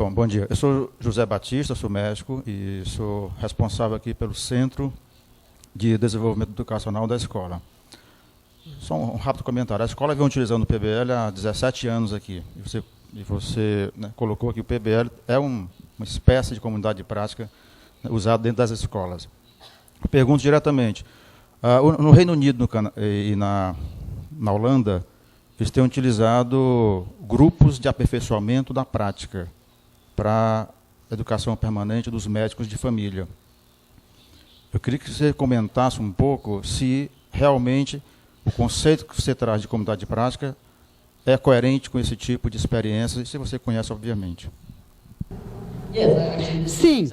Bom dia. Eu sou José Batista, sou médico e sou responsável aqui pelo Centro de Desenvolvimento Educacional da escola. Só um rápido comentário. A escola vem utilizando o PBL há 17 anos aqui. E você colocou que o PBL é uma espécie de comunidade de prática usada dentro das escolas. Eu pergunto diretamente. No Reino Unido e na Holanda, eles têm utilizado grupos de aperfeiçoamento da prática para a educação permanente dos médicos de família. Eu queria que você comentasse um pouco se realmente o conceito que você traz de comunidade de prática é coerente com esse tipo de experiência, se você conhece, obviamente. Sim,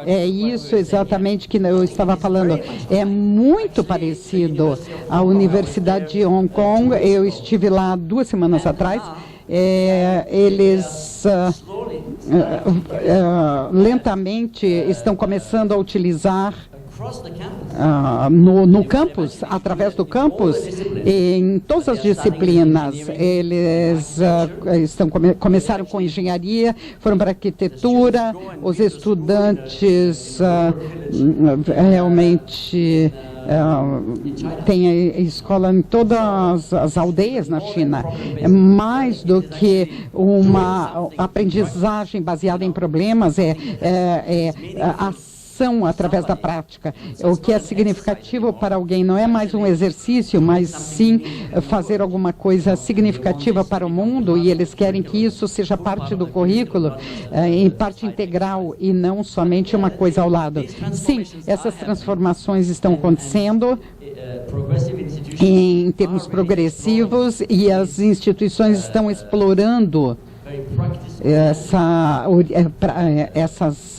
é isso exatamente que eu estava falando. É muito parecido à Universidade de Hong Kong. Eu estive lá 2 semanas atrás. Eles lentamente estão começando a utilizar no campus, através do campus, em todas as disciplinas. Eles começaram com engenharia, foram para arquitetura, os estudantes realmente tem escola em todas as aldeias na China. É mais do que uma aprendizagem baseada em problemas, ação através da prática. O que é significativo para alguém não é mais um exercício, mas sim fazer alguma coisa significativa para o mundo, e eles querem que isso seja parte do currículo, em parte integral, e não somente uma coisa ao lado. Sim, essas transformações estão acontecendo em termos progressivos, e as instituições estão explorando essas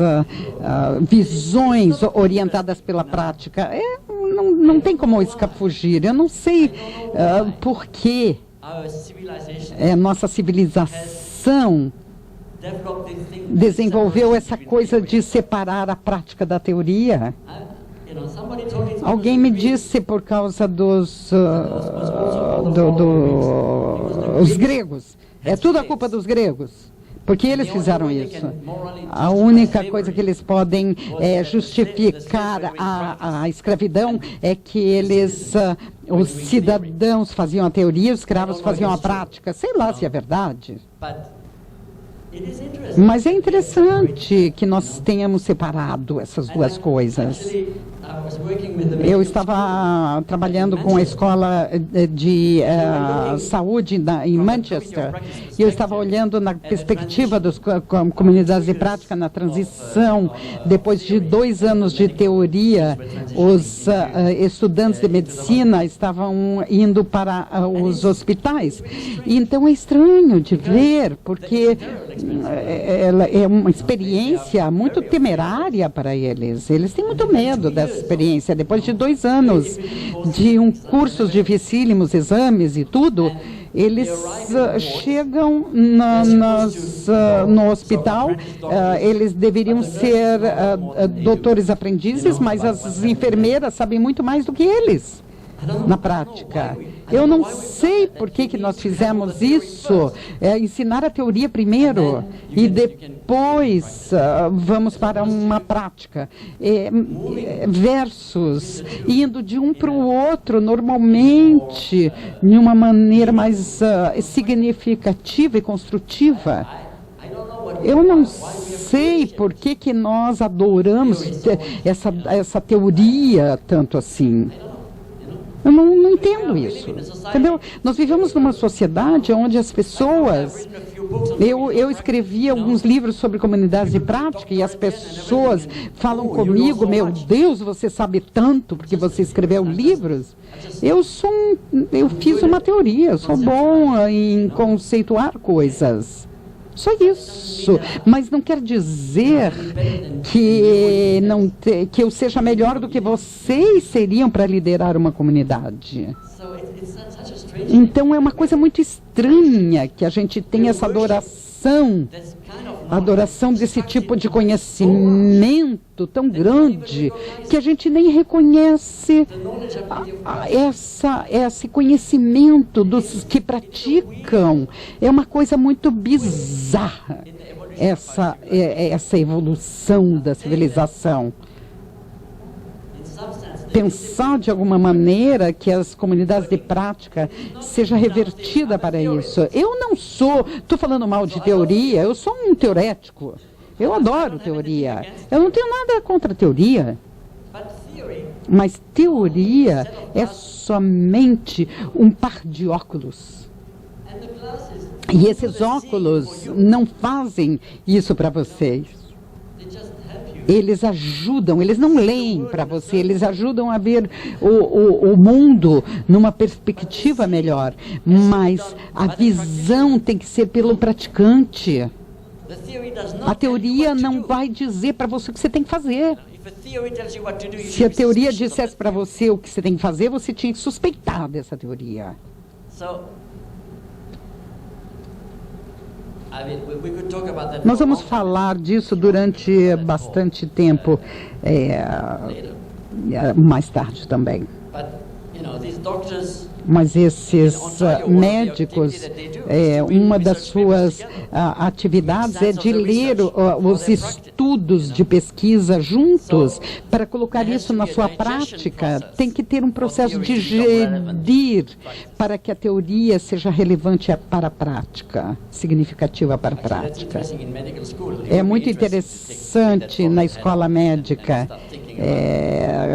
visões orientadas pela prática. Não tem como fugir. Eu não sei por que nossa civilização desenvolveu essa coisa de separar a prática da teoria. Alguém me disse por causa dos gregos. É tudo a culpa dos gregos, porque eles fizeram isso. A única coisa que eles podem justificar a escravidão é que os cidadãos faziam a teoria, os escravos faziam a prática. Sei lá se é verdade. Mas é interessante que nós tenhamos separado essas duas coisas. Eu estava trabalhando com a escola de saúde em Manchester, e eu estava olhando na perspectiva das comunidades de prática na transição. Depois de 2 anos de teoria, os estudantes de medicina estavam indo para os hospitais. E então é estranho de ver, porque é uma experiência muito temerária para eles. Eles têm muito medo dessa experiência. Depois de 2 anos de cursos dificílimos, exames e tudo, eles chegam no hospital, eles deveriam ser doutores aprendizes, mas as enfermeiras sabem muito mais do que eles na prática. Eu não sei por que nós fizemos isso, ensinar a teoria primeiro e depois vamos para uma prática, versus indo de um para o outro, normalmente, de uma maneira mais significativa e construtiva. Eu não sei por que nós adoramos essa teoria tanto assim. Eu não entendo isso, entendeu? Nós vivemos numa sociedade onde as pessoas... Eu escrevi alguns livros sobre comunidades de prática, e as pessoas falam comigo: meu Deus, você sabe tanto porque você escreveu livros. Eu fiz uma teoria, eu sou bom em conceituar coisas. Só isso, mas não quer dizer que eu seja melhor do que vocês seriam para liderar uma comunidade. Então é uma coisa muito estranha que a gente tem essa adoração desse tipo de conhecimento tão grande, que a gente nem reconhece esse conhecimento dos que praticam. É uma coisa muito bizarra. essa evolução da civilização. Pensar de alguma maneira que as comunidades de prática seja revertida para isso. Eu não estou falando mal de teoria, eu sou um teorético. Eu adoro teoria. Eu não tenho nada contra a teoria. Mas teoria é somente um par de óculos. E esses óculos não fazem isso para vocês. Eles ajudam, eles não leem para você, eles ajudam a ver o mundo numa perspectiva melhor. Mas a visão tem que ser pelo praticante. A teoria não vai dizer para você o que você tem que fazer. Se a teoria dissesse para você o que você tem que fazer, você tinha que suspeitar dessa teoria. Nós vamos falar disso durante bastante tempo, mais tarde também. Mas esses médicos, uma das suas atividades é de ler os estudos de pesquisa juntos para colocar isso na sua prática. Tem que ter um processo de gerir para que a teoria seja relevante para a prática, significativa para a prática. É muito interessante na escola médica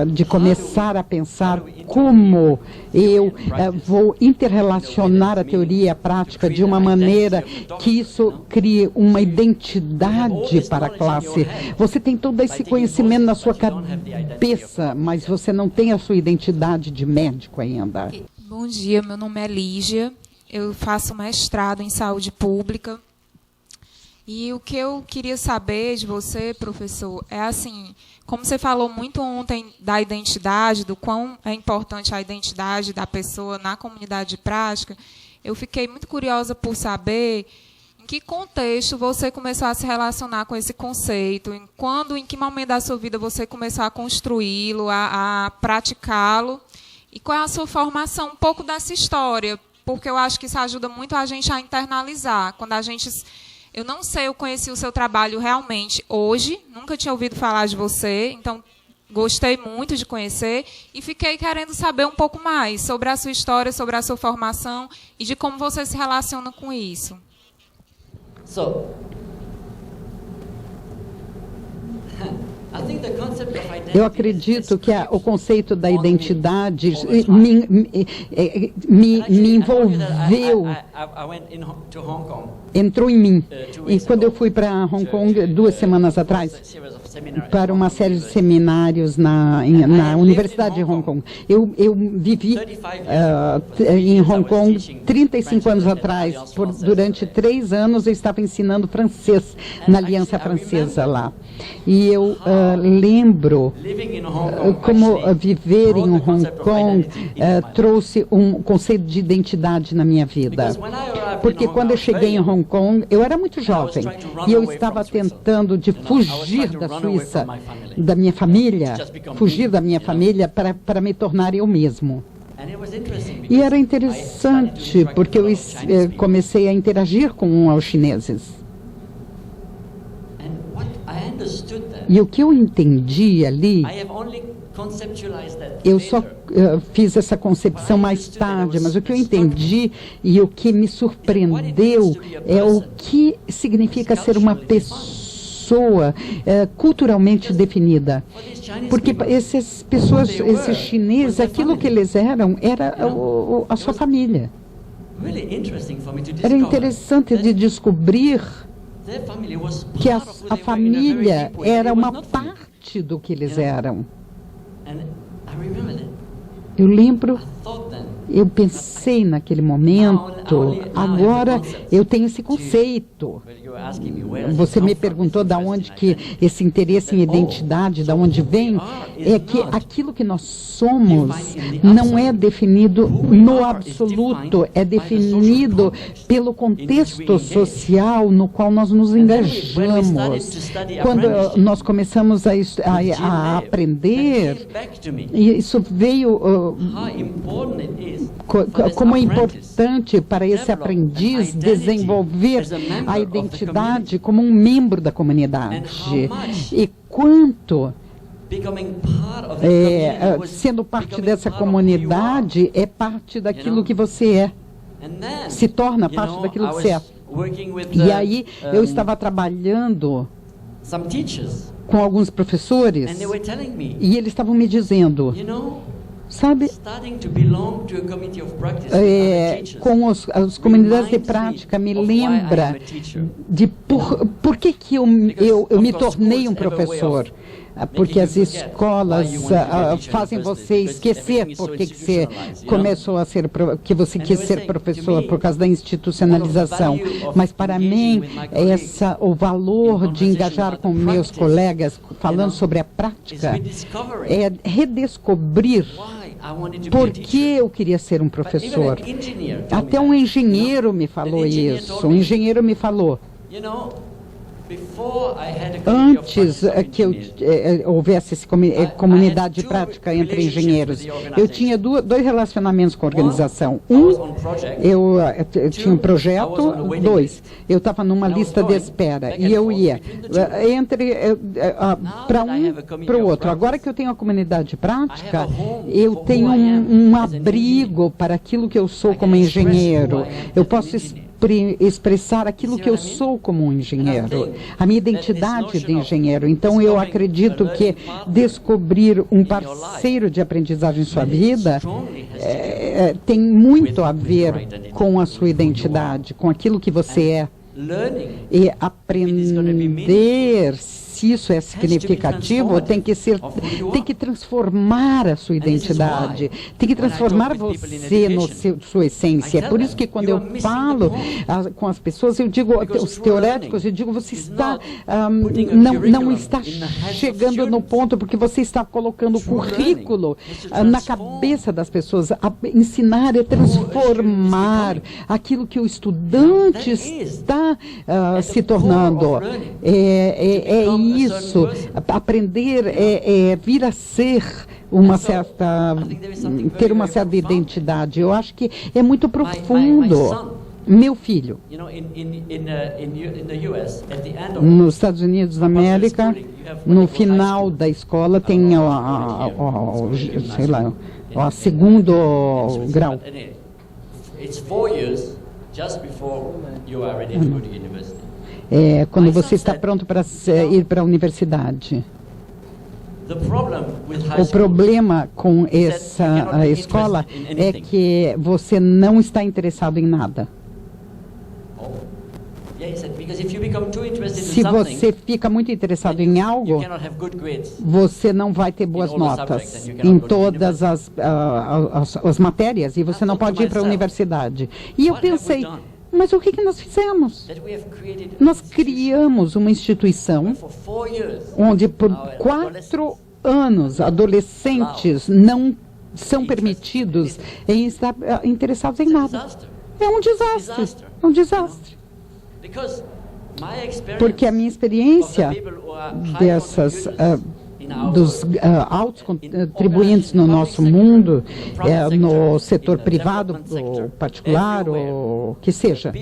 de começar a pensar como eu vou interrelacionar a teoria e a prática de uma maneira que isso crie uma identidade para a classe. Você tem todo esse conhecimento na sua cabeça, mas você não tem a sua identidade de médico ainda. Bom dia, meu nome é Lígia, eu faço mestrado em saúde pública. E o que eu queria saber de você, professor, é assim, como você falou muito ontem da identidade, do quão é importante a identidade da pessoa na comunidade de prática, eu fiquei muito curiosa por saber em que contexto você começou a se relacionar com esse conceito, em que momento da sua vida você começou a construí-lo, a praticá-lo, e qual é a sua formação, um pouco dessa história, porque eu acho que isso ajuda muito a gente a internalizar, quando a gente... Eu não sei, eu conheci o seu trabalho realmente hoje, nunca tinha ouvido falar de você, então gostei muito de conhecer e fiquei querendo saber um pouco mais sobre a sua história, sobre a sua formação e de como você se relaciona com isso. Eu acredito que o conceito da identidade me envolveu, entrou em mim. E quando eu fui para Hong Kong 2 semanas atrás, para uma série de seminários na Universidade de Hong Kong, eu vivi em Hong Kong 35 anos atrás. Durante 3 anos eu estava ensinando francês na Aliança Francesa lá. E eu lembro como viver em Hong Kong trouxe um conceito de identidade na minha vida. Porque quando eu cheguei em Hong Kong, eu era muito jovem e eu estava tentando de fugir da Suíça, da minha família, fugir da minha família para me tornar eu mesmo. E era interessante porque eu comecei a interagir com os chineses. E o que eu entendi ali, eu só fiz essa concepção mais tarde, mas o que eu entendi e o que me surpreendeu é o que significa ser uma pessoa culturalmente definida. Porque essas pessoas, esses chineses, aquilo que eles eram era a sua família. Era interessante de descobrir que a família era uma parte do que eles eram. Eu lembro, eu pensei naquele momento, agora eu tenho esse conceito. Você me perguntou de onde que esse interesse em identidade, de onde vem, é que aquilo que nós somos não é definido no absoluto, é definido pelo contexto social no qual nós nos engajamos. Quando nós começamos a aprender, isso veio como é importante para esse aprendiz desenvolver a identidade como um membro da comunidade. E quanto, sendo parte dessa comunidade, é parte daquilo que você é. Se torna parte daquilo que você é. E aí, eu estava trabalhando com alguns professores e eles estavam me dizendo, sabe, com as comunidades de prática, me lembra de por que eu me tornei um professor. Porque as escolas fazem você esquecer por que você começou a ser, que você quis ser professor por causa da institucionalização. Mas para mim, o valor de engajar com meus colegas falando sobre a prática é redescobrir por que eu queria ser um professor. Até um engenheiro me falou isso. Um engenheiro me falou, antes que houvesse essa comunidade de prática entre engenheiros, eu tinha dois relacionamentos com a organização. Eu tinha um projeto. Dois, eu estava numa lista de espera e eu ia para um para o outro. Agora que eu tenho a comunidade de prática, eu tenho um abrigo para aquilo que eu sou como engenheiro. Eu posso expressar aquilo que eu sou como um engenheiro, a minha identidade de engenheiro. Então, eu acredito que descobrir um parceiro de aprendizagem em sua vida tem muito a ver com a sua identidade, com aquilo que você é. E aprender, se isso é significativo, tem que transformar a sua identidade, tem que transformar você sua essência. É por isso que quando eu falo com as pessoas, eu digo, os teoréticos, eu digo, você está não está chegando no ponto porque você está colocando o currículo na cabeça das pessoas. Ensinar é transformar aquilo que o estudante está se tornando. É isso. Aprender é vir a ser ter uma certa identidade. Eu acho que é muito profundo. Meu filho, nos Estados Unidos da América, no final da escola tem o segundo grau. Quando você está pronto para ir para a universidade. O problema com essa escola é que você não está interessado em nada. Se você fica muito interessado em algo, você não vai ter boas notas em todas as matérias e você não pode ir para a universidade. E eu pensei, mas o que nós fizemos? Nós criamos uma instituição onde por 4 anos adolescentes não são permitidos em estar interessados em nada. É um desastre. É um desastre. Porque a minha experiência dos altos contribuintes no nosso mundo, no setor privado ou particular, ou que seja,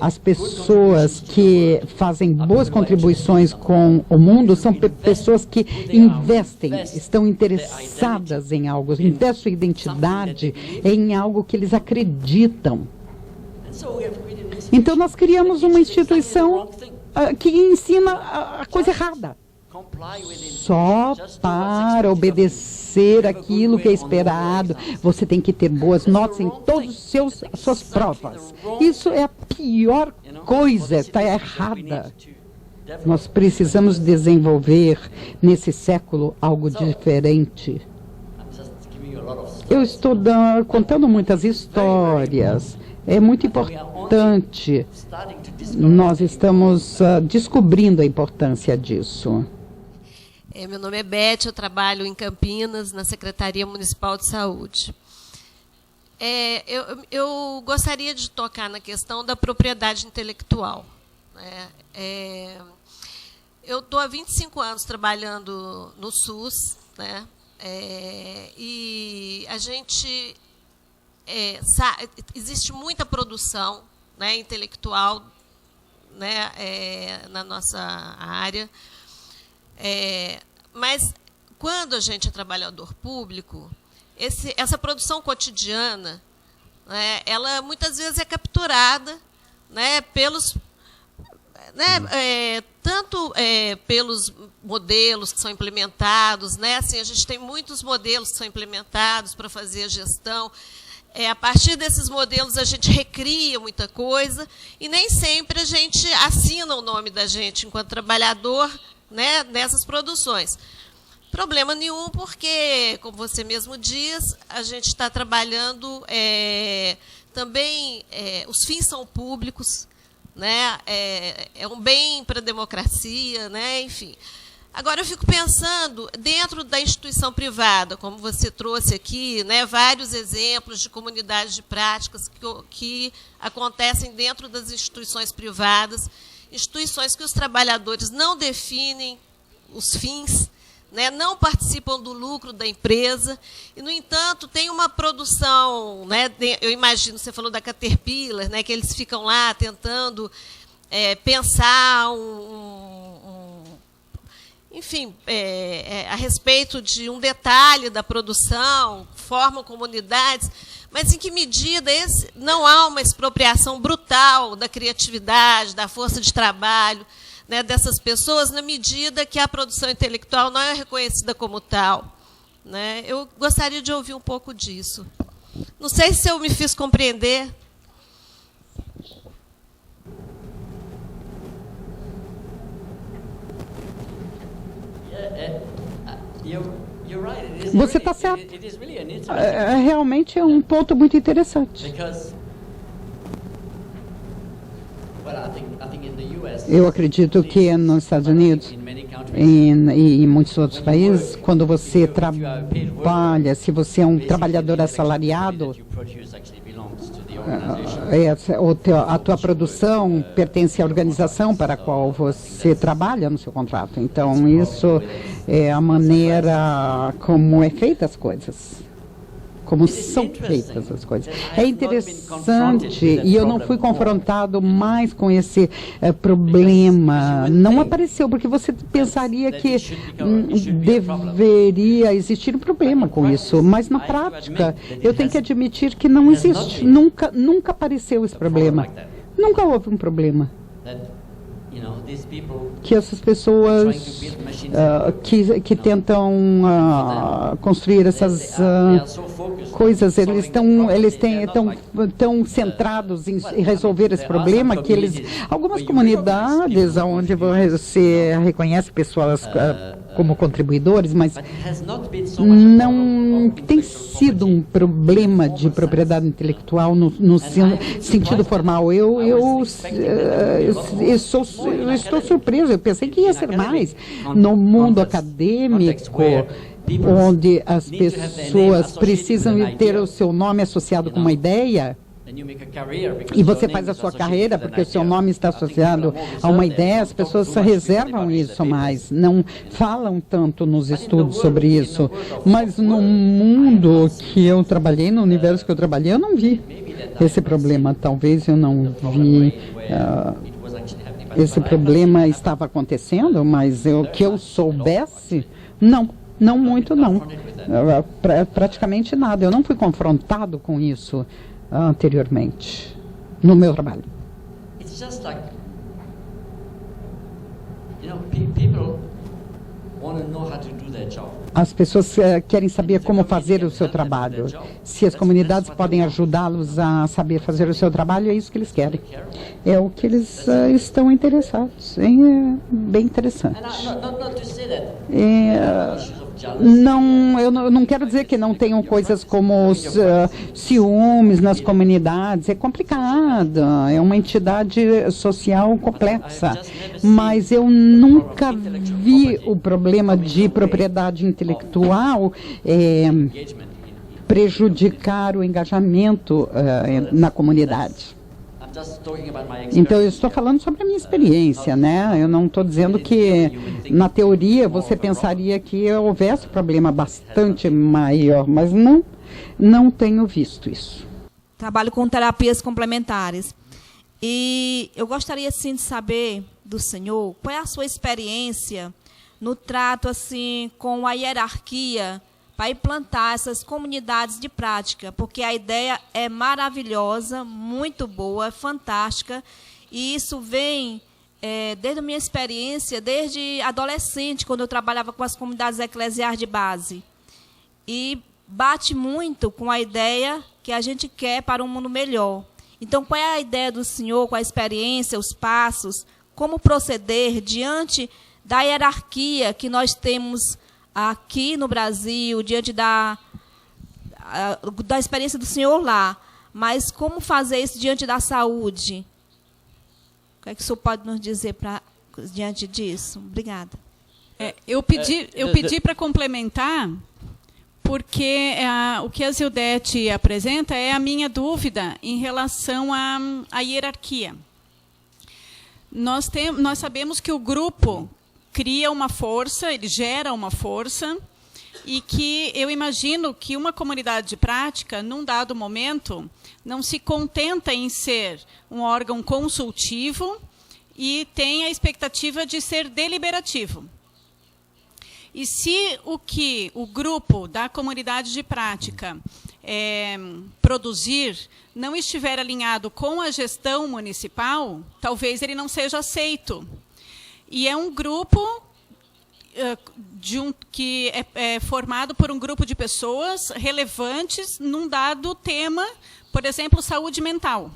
as pessoas que fazem boas contribuições com o mundo são pessoas que investem, estão interessadas em algo, investem sua identidade em algo que eles acreditam. Então, nós criamos uma instituição que ensina a coisa errada. Só para obedecer aquilo que é esperado, você tem que ter boas notas em todas as suas provas. Isso é a pior coisa, está errada. Nós precisamos desenvolver nesse século algo diferente. Eu estou contando muitas histórias. É muito importante. Nós estamos descobrindo a importância disso. Meu nome é Beth, eu trabalho em Campinas, na Secretaria Municipal de Saúde. Eu gostaria de tocar na questão da propriedade intelectual. Eu estou há 25 anos trabalhando no SUS, né? E a gente existe muita produção, né, intelectual, né, na nossa área, mas quando a gente é trabalhador público, essa produção cotidiana, né, ela muitas vezes é capturada, né, tanto pelos modelos que são implementados, né, assim, a gente tem muitos modelos que são implementados para fazer a gestão. A partir desses modelos, a gente recria muita coisa e nem sempre a gente assina o nome da gente enquanto trabalhador, né, nessas produções. Problema nenhum, porque, como você mesmo diz, a gente está trabalhando também, os fins são públicos, né, é um bem para a democracia, né, enfim. Agora, eu fico pensando, dentro da instituição privada, como você trouxe aqui, né, vários exemplos de comunidades de práticas que acontecem dentro das instituições privadas, instituições que os trabalhadores não definem os fins, né, não participam do lucro da empresa, e, no entanto, tem uma produção, né, eu imagino, você falou da Caterpillar, né, que eles ficam lá tentando pensar enfim, a respeito de um detalhe da produção, formam comunidades, mas em que medida não há uma expropriação brutal da criatividade, da força de trabalho, né, dessas pessoas, na medida que a produção intelectual não é reconhecida como tal, né? Eu gostaria de ouvir um pouco disso. Não sei se eu me fiz compreender. Você está certo. Realmente é um ponto muito interessante. Eu acredito que nos Estados Unidos e em muitos outros países, quando você trabalha, se você é um trabalhador assalariado, a tua produção pertence à organização para a qual você trabalha no seu contrato. Então, isso é a maneira como é feita as coisas. Como são feitas as coisas. É interessante, e eu não fui confrontado mais com esse problema. Não apareceu, porque você pensaria que deveria existir um problema com isso, mas na prática, eu tenho que admitir que não existe. Nunca apareceu esse problema. Nunca houve um problema. Que essas pessoas que tentam construir essas coisas, eles estão centrados em resolver esse problema, que algumas comunidades onde você reconhece pessoas como contribuidores, mas não tem sido um problema de propriedade intelectual no sentido formal. Eu estou surpreso, eu pensei que ia ser mais. No mundo acadêmico, onde as pessoas precisam ter o seu nome associado com uma ideia, e você faz a sua carreira porque o seu nome está associado a uma ideia, as pessoas reservam isso mais, não falam tanto nos estudos sobre isso. Mas no mundo que eu trabalhei, no universo que eu trabalhei, eu não vi esse problema. Talvez eu não vi... esse problema estava acontecendo, mas que eu soubesse, não muito, não. Praticamente nada. Eu não fui confrontado com isso anteriormente, no meu trabalho. As pessoas querem saber como fazer o seu trabalho. Se as comunidades podem ajudá-los a saber fazer o seu trabalho, é isso que eles querem. É o que eles estão interessados em. É bem interessante. Eu não quero dizer que não tenham coisas como os ciúmes nas comunidades. É complicado, é uma entidade social complexa. Mas eu nunca vi o problema de propriedade intelectual prejudicar o engajamento na comunidade. Então, eu estou falando sobre a minha experiência, né? Eu não estou dizendo que, na teoria, você pensaria que houvesse um problema bastante maior, mas não tenho visto isso. trabalho com terapias complementares. E eu gostaria, assim, de saber do senhor qual é a sua experiência no trato assim, com a hierarquia para implantar essas comunidades de prática, porque a ideia é maravilhosa, muito boa, fantástica, e isso vem desde a minha experiência, desde adolescente, quando eu trabalhava com as comunidades eclesiais de base. E bate muito com a ideia que a gente quer para um mundo melhor. Então, qual é a ideia do senhor, com a experiência, os passos, como proceder diante da hierarquia que nós temos aqui no Brasil, diante da experiência do senhor lá, mas como fazer isso diante da saúde? O que é que o senhor pode nos dizer diante disso? Obrigada. Eu pedi para complementar, porque o que a Zildete apresenta é a minha dúvida em relação à hierarquia. Nós sabemos que o grupo cria uma força, ele gera uma força, e que eu imagino que uma comunidade de prática, num dado momento, não se contenta em ser um órgão consultivo e tem a expectativa de ser deliberativo. E se o que o grupo da comunidade de prática produzir não estiver alinhado com a gestão municipal, talvez ele não seja aceito. E é um grupo que é formado por um grupo de pessoas relevantes num dado tema, por exemplo, saúde mental.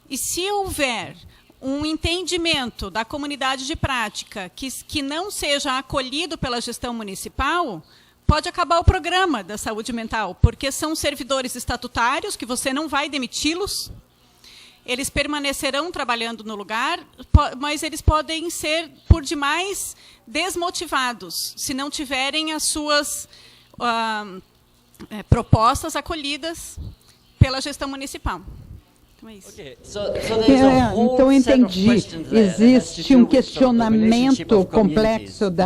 E se houver um entendimento da comunidade de prática que não seja acolhido pela gestão municipal, pode acabar o programa da saúde mental, porque são servidores estatutários que você não vai demiti-los. Eles permanecerão trabalhando no lugar, mas eles podem ser, por demais, desmotivados, se não tiverem as suas propostas acolhidas pela gestão municipal. Então, é isso. Então, entendi. Existe um questionamento complexo do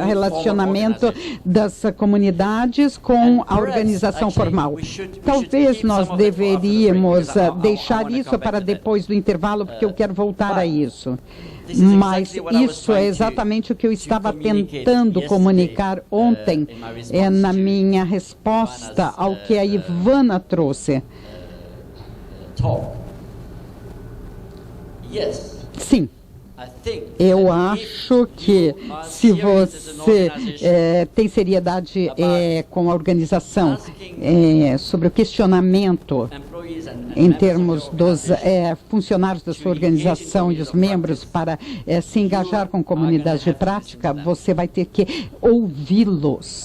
relacionamento das comunidades com a organização formal. Talvez nós deveríamos deixar isso para depois do intervalo, porque eu quero voltar a isso. Mas isso é exatamente o que eu estava tentando comunicar ontem na minha resposta ao que a Ivana trouxe. Sim. Eu acho que se você tem seriedade com a organização sobre o questionamento em termos dos funcionários da sua organização e os membros para se engajar com comunidade de prática, você vai ter que ouvi-los.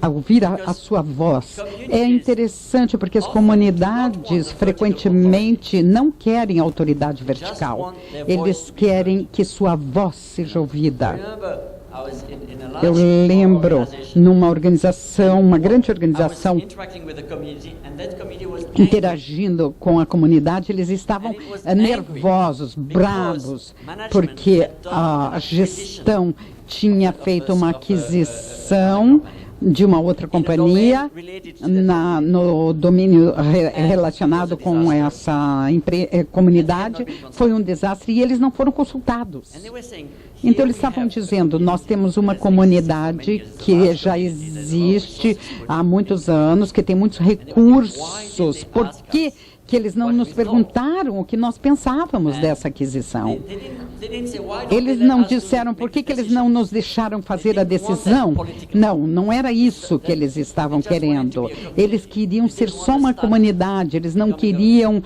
A ouvir a sua voz. É interessante porque as comunidades frequentemente não querem autoridade vertical. Eles querem que sua voz seja ouvida. Eu lembro numa organização, uma grande organização, interagindo com a comunidade, eles estavam nervosos, bravos, porque a gestão tinha feito uma aquisição de uma outra companhia no domínio relacionado com essa comunidade. Foi um desastre e eles não foram consultados. Então, eles estavam dizendo, nós temos uma comunidade que já existe há muitos anos, que tem muitos recursos. Por que eles não nos perguntaram o que nós pensávamos dessa aquisição? Eles não disseram por que eles não nos deixaram fazer a decisão. Não era isso que eles estavam querendo. Eles queriam ser só uma comunidade, eles não queriam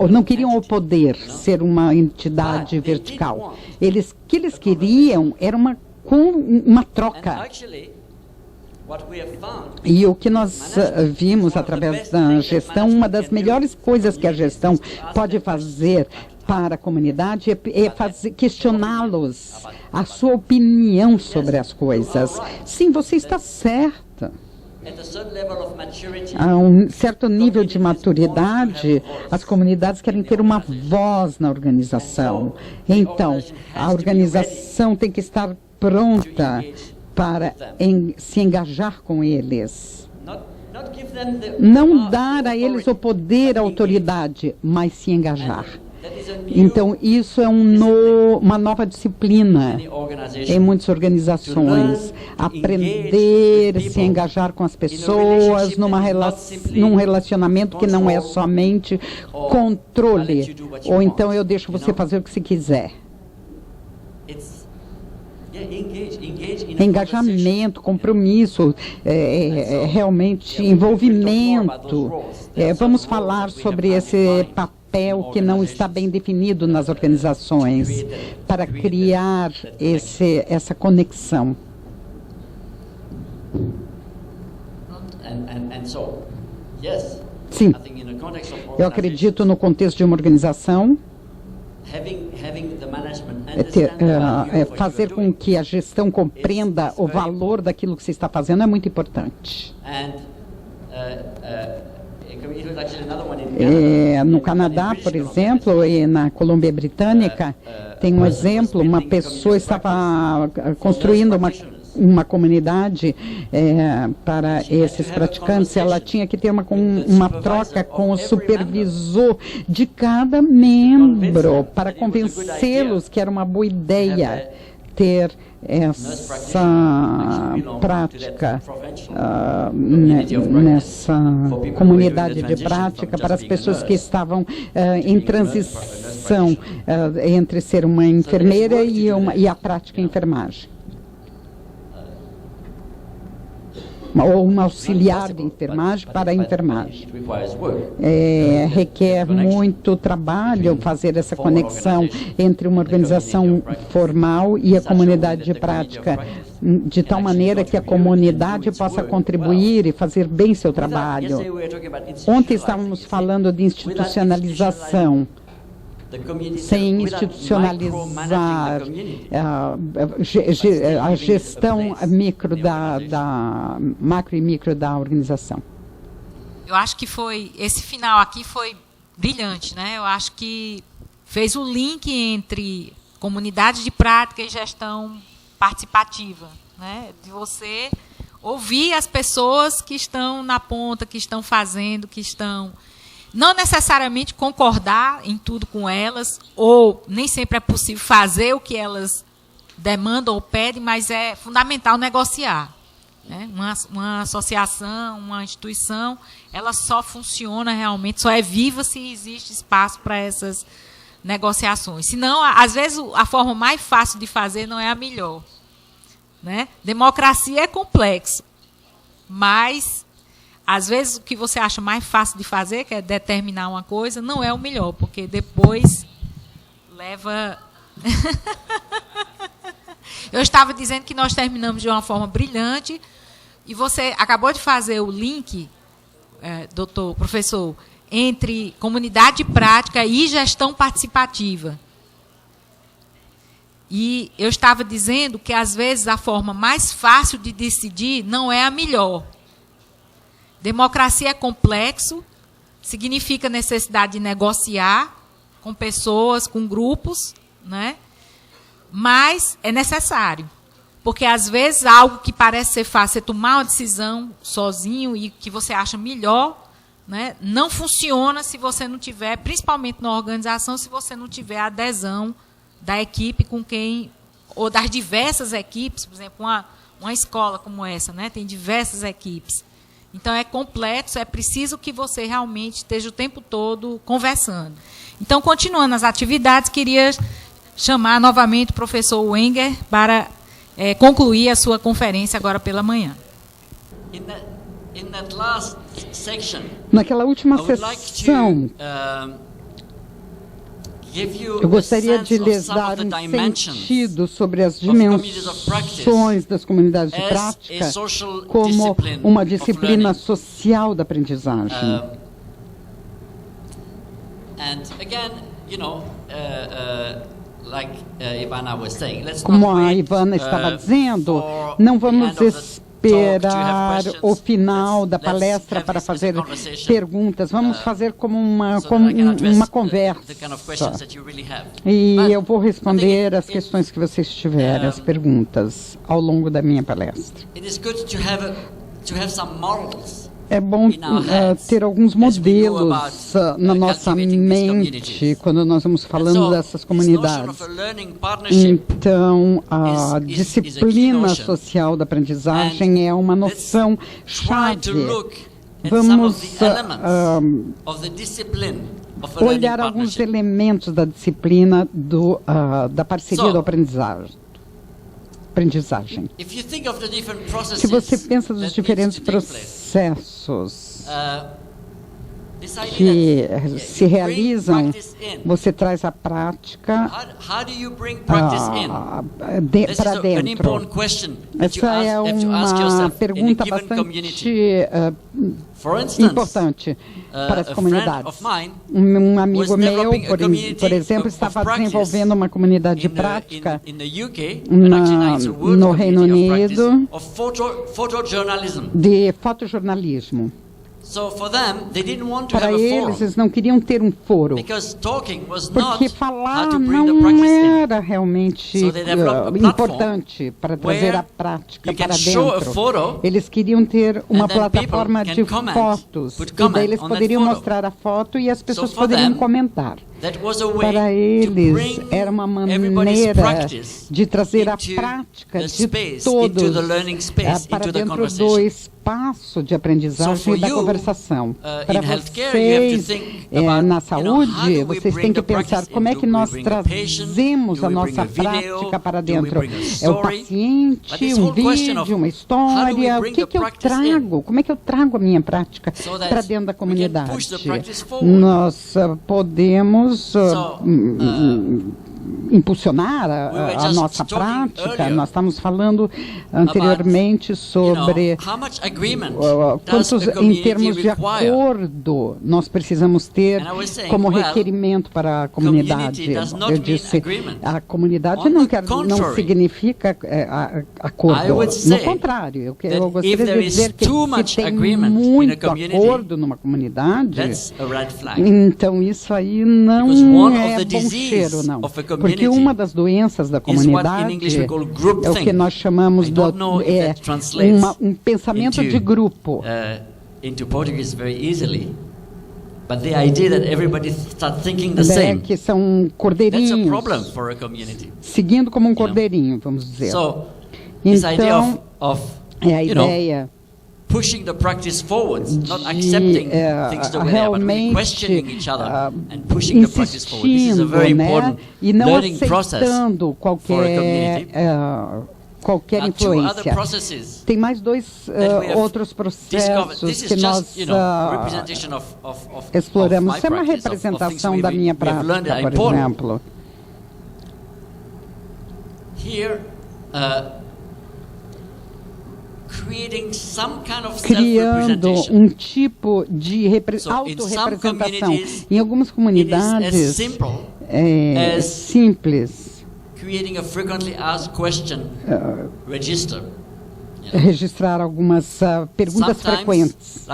não queriam o poder, ser uma entidade vertical. O que eles queriam era uma troca. E o que nós vimos através da gestão, uma das melhores coisas que a gestão pode fazer para a comunidade é questioná-los, a sua opinião sobre as coisas. Sim, você está certa. A um certo nível de maturidade, as comunidades querem ter uma voz na organização. Então, a organização tem que estar pronta para se engajar com eles. Não dar a eles o poder, a autoridade, mas se engajar. Então, isso é uma nova disciplina em muitas organizações. Aprender, se engajar com as pessoas, num relacionamento que não é somente controle, ou então eu deixo você fazer o que você quiser. Engajamento, compromisso, realmente envolvimento. Vamos falar sobre esse papel que não está bem definido nas organizações para criar essa conexão. Sim, eu acredito no contexto de uma organização, fazer com que a gestão compreenda o valor daquilo que você está fazendo é muito importante. No Canadá, por exemplo, e na Colômbia Britânica, tem um exemplo, uma pessoa estava construindo uma comunidade para esses praticantes. Ela tinha que ter uma troca com o supervisor de cada membro para convencê-los que era uma boa ideia ter essa prática nessa comunidade de prática para as pessoas que estavam em transição entre ser uma enfermeira e a prática em enfermagem. Ou um auxiliar de enfermagem para a enfermagem. Requer muito trabalho fazer essa conexão entre uma organização formal e a comunidade de prática, de tal maneira que a comunidade possa contribuir e fazer bem seu trabalho. Ontem estávamos falando de institucionalização. Sem institucionalizar a gestão macro e micro da organização. Eu acho que esse final aqui foi brilhante, né? Eu acho que fez o link entre comunidade de prática e gestão participativa, né? De você ouvir as pessoas que estão na ponta, que estão fazendo, que estão... Não necessariamente concordar em tudo com elas, ou nem sempre é possível fazer o que elas demandam ou pedem, mas é fundamental negociar. Né? Uma associação, uma instituição, ela só funciona realmente, só é viva se existe espaço para essas negociações. Senão, às vezes, a forma mais fácil de fazer não é a melhor. Né? Democracia é complexo, mas... Às vezes, o que você acha mais fácil de fazer, que é determinar uma coisa, não é o melhor, porque depois leva... Eu estava dizendo que nós terminamos de uma forma brilhante, e você acabou de fazer o link, professor, entre comunidade de prática e gestão participativa. E eu estava dizendo que, às vezes, a forma mais fácil de decidir não é a melhor. Democracia é complexo, significa necessidade de negociar com pessoas, com grupos, né? Mas é necessário, porque às vezes algo que parece ser fácil, você tomar uma decisão sozinho e que você acha melhor, né? Não funciona se você não tiver, principalmente na organização, se você não tiver a adesão da equipe com quem, ou das diversas equipes, por exemplo, uma escola como essa, né? Tem diversas equipes. Então, é complexo, é preciso que você realmente esteja o tempo todo conversando. Então, continuando as atividades, queria chamar novamente o professor Wenger para concluir a sua conferência agora pela manhã. Naquela última sessão, eu gostaria de lhes dar um sentido sobre as dimensões das comunidades de prática como uma disciplina social da aprendizagem. Como a Ivana estava dizendo, não vamos esperar o final da palestra para fazer perguntas. Vamos fazer como uma conversa. E eu vou responder as questões que vocês tiverem, as perguntas, ao longo da minha palestra. É bom ter alguns modelos na nossa mente quando nós vamos falando dessas comunidades. Então, a disciplina social da aprendizagem é uma noção chave. Vamos olhar alguns elementos da disciplina da parceria da aprendizagem. Se você pensa dos diferentes processos que se realizam, você traz a prática para dentro. Essa é uma pergunta bastante importante para as comunidades. Um amigo meu, por exemplo, estava desenvolvendo uma comunidade prática no Reino Unido de fotojornalismo. Para eles não queriam ter um foro, porque falar não era realmente importante para trazer a prática para dentro. Eles queriam ter uma plataforma de fotos, e daí eles poderiam mostrar a foto e as pessoas poderiam comentar. Para eles, era uma maneira de trazer a prática de todos para dentro do espaço de aprendizagem e da conversação. Para vocês, na saúde, vocês têm que pensar como é que nós trazemos a nossa prática para dentro. É o paciente, um vídeo, uma história, o que eu trago? Como é que eu trago a minha prática para dentro da comunidade? Nós podemos impulsionar a nossa prática. Nós estamos falando anteriormente sobre quantos, em termos de acordo, nós precisamos ter como requerimento para a comunidade. Eu disse, a comunidade não significa acordo. No contrário, eu gostaria de dizer que se tem muito acordo numa comunidade, então isso aí não é bom cheiro, não. Porque uma das doenças da comunidade é o que nós chamamos de um pensamento de grupo. Que são cordeirinhos, seguindo como um cordeirinho, vamos dizer. Então, é a ideia pushing the practice forwards, not accepting things the way they are, but really questioning each other and pushing the practice forward. This is a very important learning process for a community. Qualquer influência. Tem mais dois outros processos que nós exploramos. Isso é uma representação da minha prática, por exemplo. Here, criando um tipo de autorrepresentação. Em algumas comunidades é simples. Registrar algumas perguntas frequentes.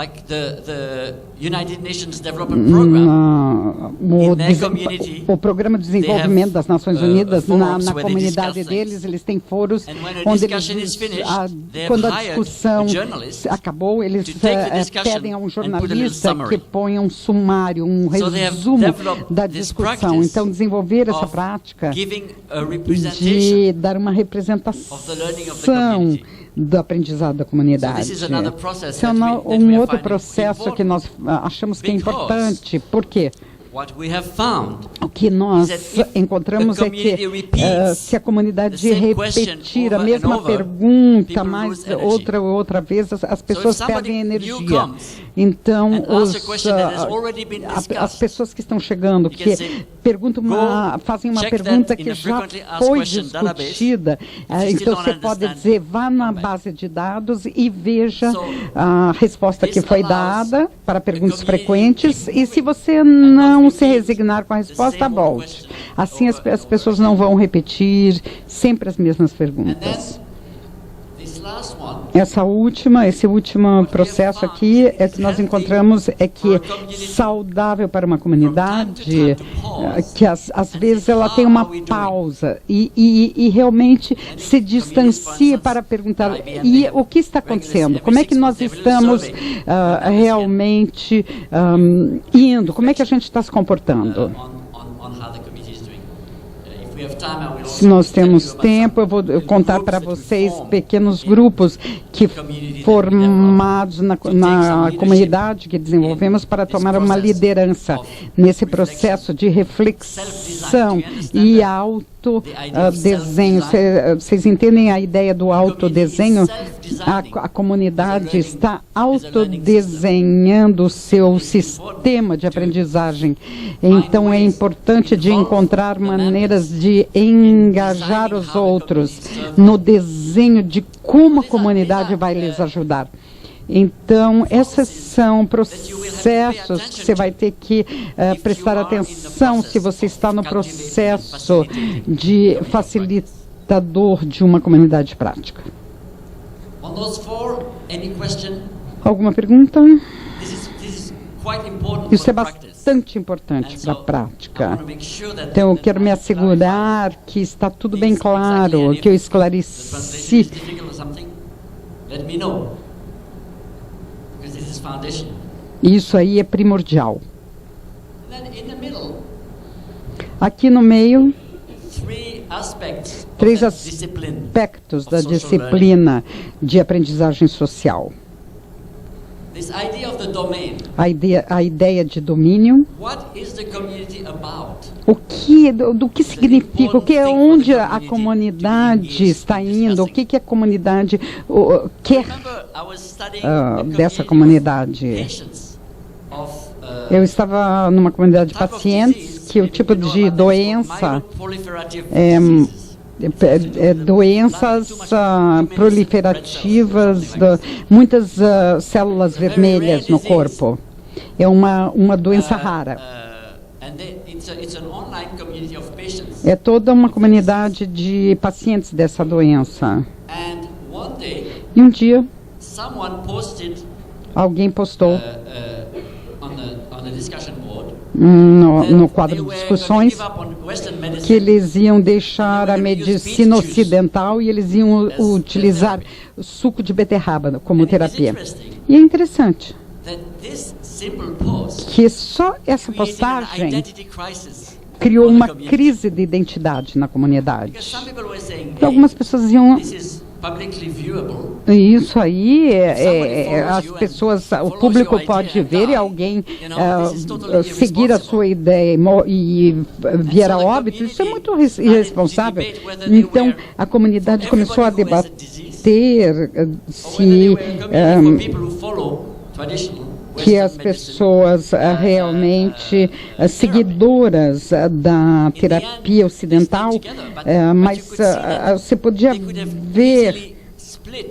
O Programa de Desenvolvimento das Nações Unidas, na comunidade deles, eles têm foros onde eles, quando a discussão acabou, eles pedem a um jornalista que ponha um sumário, um resumo da discussão. Então, desenvolver essa prática de dar uma representação do aprendizado da comunidade. Esse é um outro processo que nós achamos que é importante. Por quê? O que nós encontramos é que se a comunidade repetir a mesma pergunta mais outra vez, as pessoas perdem energia. Então, as pessoas que estão chegando, que fazem uma pergunta que já foi discutida, então você pode dizer, vá na base de dados e veja a resposta que foi dada para perguntas frequentes, e se você não se resignar com a resposta, volte. Assim as pessoas não vão repetir sempre as mesmas perguntas. Esse último processo aqui é que nós encontramos é que saudável para uma comunidade que às vezes ela tem uma pausa e realmente se distancia para perguntar e o que está acontecendo, como é que nós estamos realmente indo, como é que a gente está se comportando. Se nós temos tempo, eu vou contar para vocês pequenos grupos que formados na comunidade que desenvolvemos para tomar uma liderança nesse processo de reflexão e autodesenho. Vocês entendem a ideia do autodesenho? A comunidade está autodesenhando o seu sistema de aprendizagem. Então, é importante de encontrar maneiras de engajar os outros no desenho de como a comunidade vai lhes ajudar. Então, esses são processos que você vai ter que prestar atenção se você está no processo de facilitador de uma comunidade prática. Alguma pergunta? Isso é bastante importante para a prática. Então, eu quero me assegurar que está tudo bem claro, que eu esclareci. Isso aí é primordial. Aqui no meio, três aspectos da disciplina de aprendizagem social. A ideia de domínio. Do que significa? Onde a comunidade está indo? O que a comunidade quer dessa comunidade? Eu estava numa comunidade de pacientes que o tipo de doença doenças proliferativas, muitas células vermelhas no corpo. É uma doença rara. É toda uma comunidade de pacientes dessa doença. E um dia, alguém postou no quadro de discussões que eles iam deixar a medicina ocidental e eles iam utilizar suco de beterraba como terapia. E é interessante que só essa postagem criou uma crise de identidade na comunidade. Então, algumas pessoas diziam: isso aí, as pessoas, o público pode ver e alguém seguir a sua ideia e vier a óbito, isso é muito irresponsável. Então, a comunidade começou a debater se que as pessoas realmente seguidoras da terapia ocidental, mas você podia ver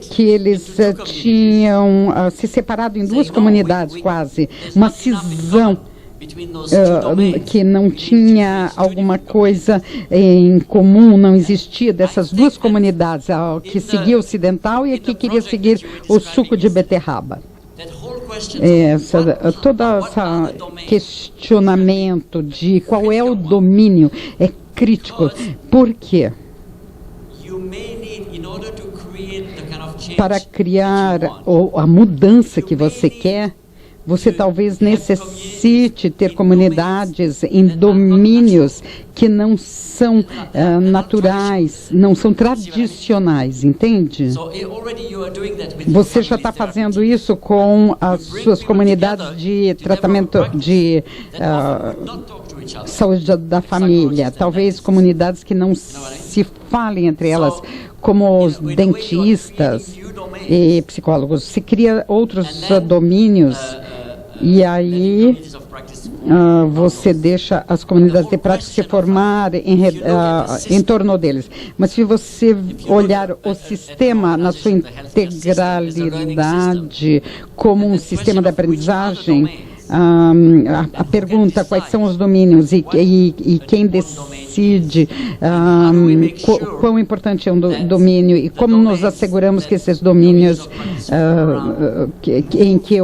que eles tinham se separado em duas comunidades quase, uma cisão que não tinha alguma coisa em comum, não existia dessas duas comunidades, a que seguia o ocidental e a que queria seguir o suco de beterraba. Todo esse questionamento de qual é o domínio é crítico. Por quê? Para criar a mudança que você quer, você talvez necessite ter comunidades em domínios que não são naturais, não são tradicionais, entende? Você já está fazendo isso com as suas comunidades de tratamento de saúde da família, talvez comunidades que não se falem entre elas, como os dentistas e psicólogos. Se cria outros domínios e aí você deixa as comunidades de prática se formar em torno deles. Mas se você olhar o sistema na sua integralidade como um sistema de aprendizagem, a pergunta quais são os domínios e quem decide quão importante é um domínio e como nos asseguramos que esses domínios em que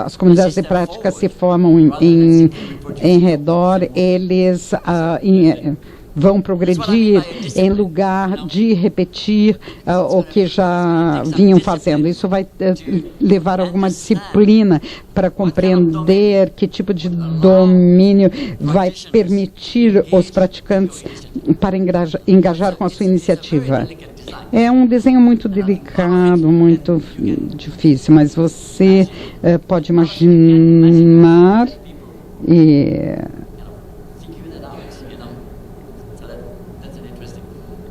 as comunidades de prática se formam em redor, eles vão progredir em lugar de repetir o que já vinham fazendo. Isso vai levar alguma disciplina para compreender que tipo de domínio vai permitir os praticantes para engajar com a sua iniciativa. É um desenho muito delicado, muito difícil, mas você pode imaginar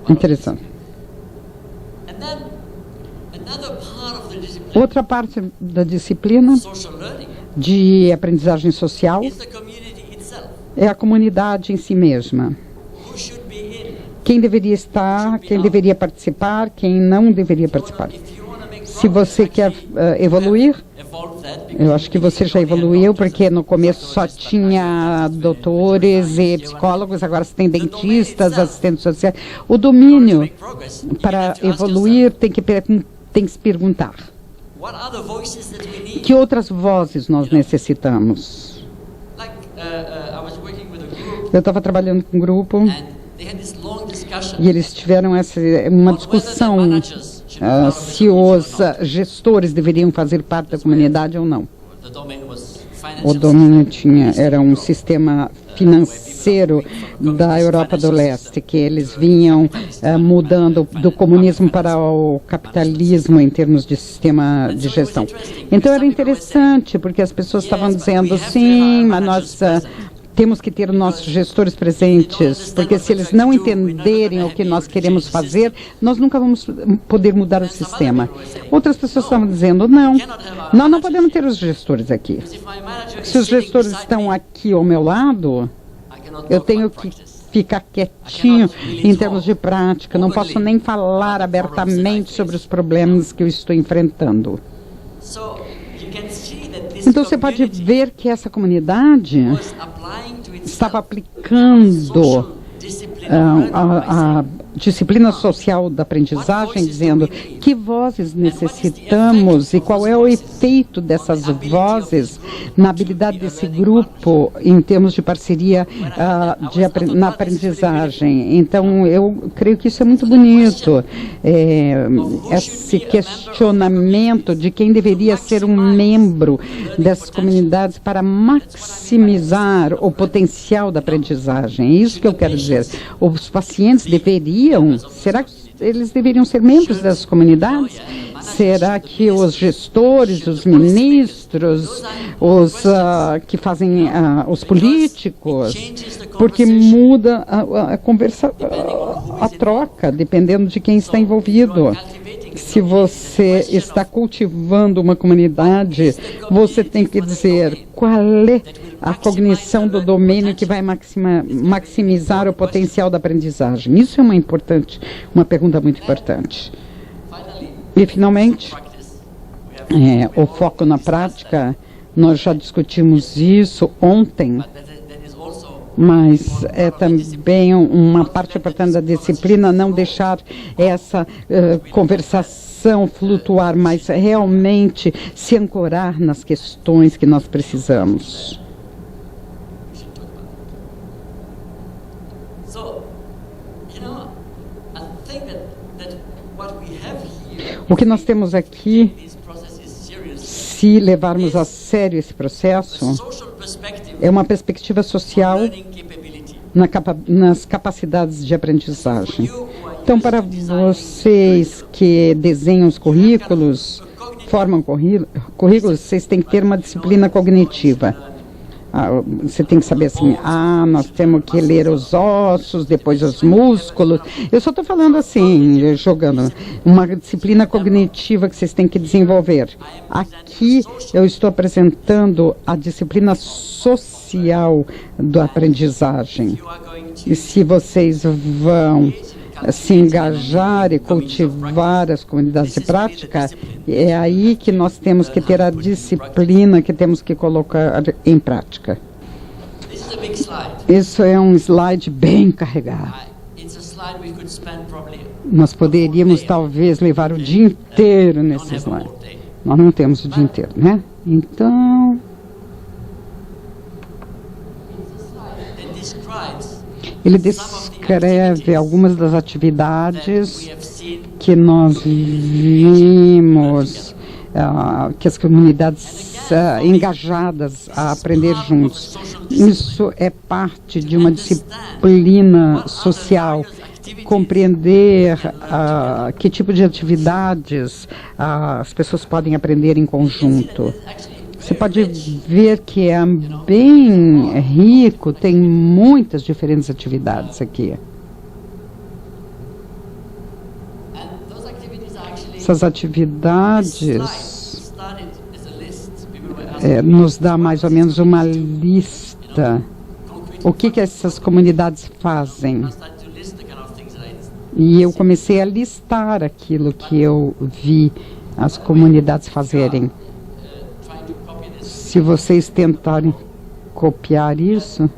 interessante. Outra parte da disciplina de aprendizagem social é a comunidade em si mesma. Quem deveria estar, quem deveria participar, quem não deveria participar. Se você quer evoluir, eu acho que você já evoluiu, porque no começo só tinha doutores e psicólogos, agora você tem dentistas, assistentes sociais. O domínio para evoluir tem que se perguntar: que outras vozes nós necessitamos? Eu estava trabalhando com um grupo e eles tiveram uma discussão se os gestores deveriam fazer parte da comunidade ou não. O domínio era um sistema financeiro da Europa do Leste, que eles vinham mudando do comunismo para o capitalismo em termos de sistema de gestão. Então era interessante, porque as pessoas estavam dizendo, sim, mas nós temos que ter nossos gestores presentes, porque se eles não entenderem o que nós queremos fazer, nós nunca vamos poder mudar o sistema. Outras pessoas estavam dizendo, não, nós não podemos ter os gestores aqui. Se os gestores estão aqui ao meu lado, eu tenho que ficar quietinho em termos de prática, não posso nem falar abertamente sobre os problemas que eu estou enfrentando. Então você pode ver que essa comunidade estava aplicando a disciplina social da aprendizagem, dizendo que vozes necessitamos e qual é o efeito dessas vozes na habilidade desse grupo em termos de parceria na aprendizagem. Então, eu creio que isso é muito bonito, esse questionamento de quem deveria ser um membro dessas comunidades para maximizar o potencial da aprendizagem. É isso que eu quero dizer. Os pacientes será que eles deveriam ser membros dessas comunidades? Será que os gestores, os ministros, os que fazem os políticos? Porque muda a conversa, a troca, dependendo de quem está envolvido. Se você está cultivando uma comunidade, você tem que dizer qual é a cognição do domínio que vai maximizar o potencial da aprendizagem. Isso é uma pergunta muito importante. E, finalmente, o foco na prática, nós já discutimos isso ontem, mas é também uma parte importante da disciplina não deixar essa conversação flutuar, mas realmente se ancorar nas questões que nós precisamos. O que nós temos aqui, se levarmos a sério esse processo, é uma perspectiva social nas capacidades de aprendizagem. Então, para vocês que desenham os currículos, formam currículos, vocês têm que ter uma disciplina cognitiva. Você tem que saber assim, nós temos que ler os ossos, depois os músculos. Eu só estou falando assim, jogando uma disciplina cognitiva que vocês têm que desenvolver. Aqui eu estou apresentando a disciplina social da aprendizagem. E se vocês vão se engajar e cultivar as comunidades de prática, é aí que nós temos que ter a disciplina que temos que colocar em prática. Isso é um slide bem carregado. Nós poderíamos talvez levar o dia inteiro nesse slide. Nós não temos o dia inteiro, né? Então, ele descreve algumas das atividades que nós vimos, que as comunidades engajadas a aprender juntos. Isso é parte de uma disciplina social, compreender que tipo de atividades as pessoas podem aprender em conjunto. Você pode ver que é bem rico, tem muitas diferentes atividades aqui. Essas atividades nos dá mais ou menos uma lista. O que essas comunidades fazem? E eu comecei a listar aquilo que eu vi as comunidades fazerem. Se vocês tentarem copiar isso,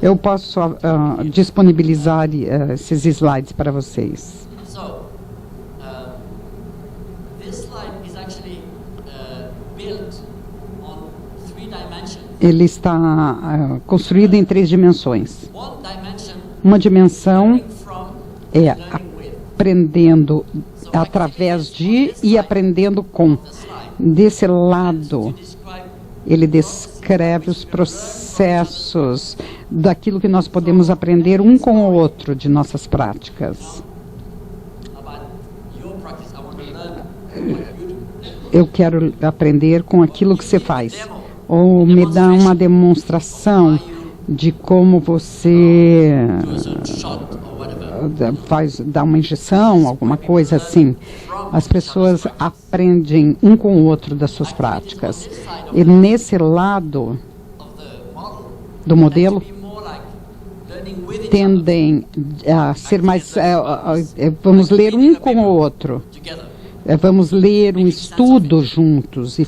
eu posso disponibilizar esses slides para vocês. Ele está construído em 3 dimensões. Uma dimensão é aprendendo através de e aprendendo com. Desse lado, ele descreve os processos daquilo que nós podemos aprender um com o outro de nossas práticas. Eu quero aprender com aquilo que você faz. Ou me dá uma demonstração de como você dá uma injeção, alguma coisa assim. As pessoas aprendem um com o outro das suas práticas. E nesse lado do modelo, tendem a ser mais... vamos ler um com o outro. Vamos ler um estudo juntos e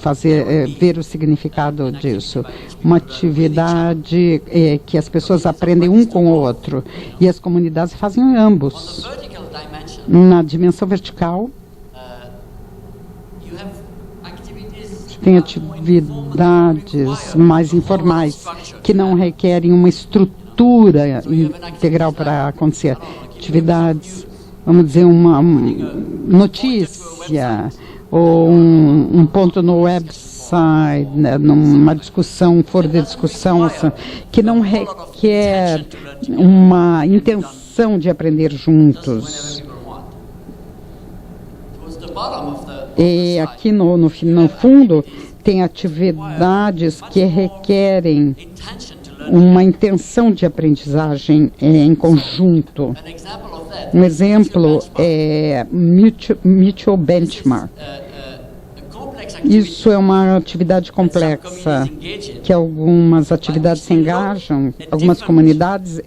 ver o significado disso. Uma atividade que as pessoas aprendem um com o outro. E as comunidades fazem ambos. Na dimensão vertical, tem atividades mais informais, que não requerem uma estrutura integral para acontecer. Atividades, vamos dizer, uma notícia, ou um ponto no website, né, numa discussão, fora de discussão, que não requer uma intenção de aprender juntos. E aqui no fundo, tem atividades que requerem uma intenção de aprendizagem em conjunto. Um exemplo é Mutual Benchmark. Isso é uma atividade complexa, que algumas atividades se engajam, algumas comunidades,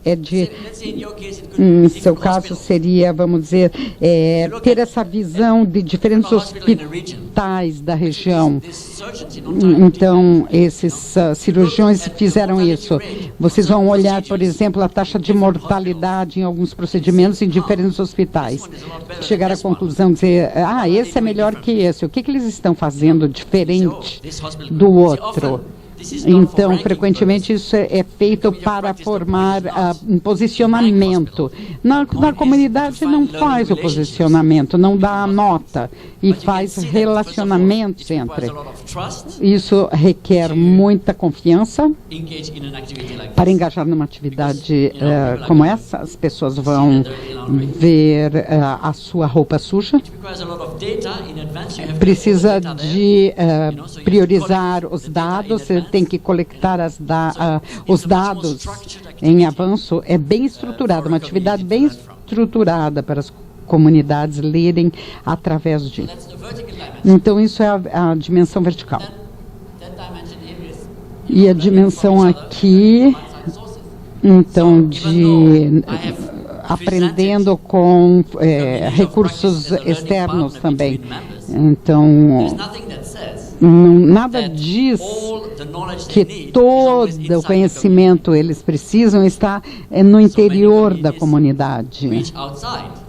em seu caso seria, vamos dizer, ter essa visão de diferentes hospitais da região. Então, esses cirurgiões fizeram isso. Vocês vão olhar, por exemplo, a taxa de mortalidade em alguns procedimentos em diferentes hospitais. Chegar à conclusão de dizer, esse é melhor que esse. O que eles estão fazendo diferente do outro? Então, frequentemente, isso é feito para formar um posicionamento. Na comunidade não faz o posicionamento, não dá a nota, e faz relacionamentos entre. Isso requer muita confiança. Para engajar numa atividade como essa, as pessoas vão ver a sua roupa suja. Precisa de priorizar os dados, você tem que coletar os dados em avanço. É bem estruturado, uma atividade bem estruturada para as comunidades lerem através de. Então, isso é a dimensão vertical. E a dimensão aqui, então, de aprendendo com recursos externos também. Então, nada diz que todo o conhecimento eles precisam estar no interior da comunidade.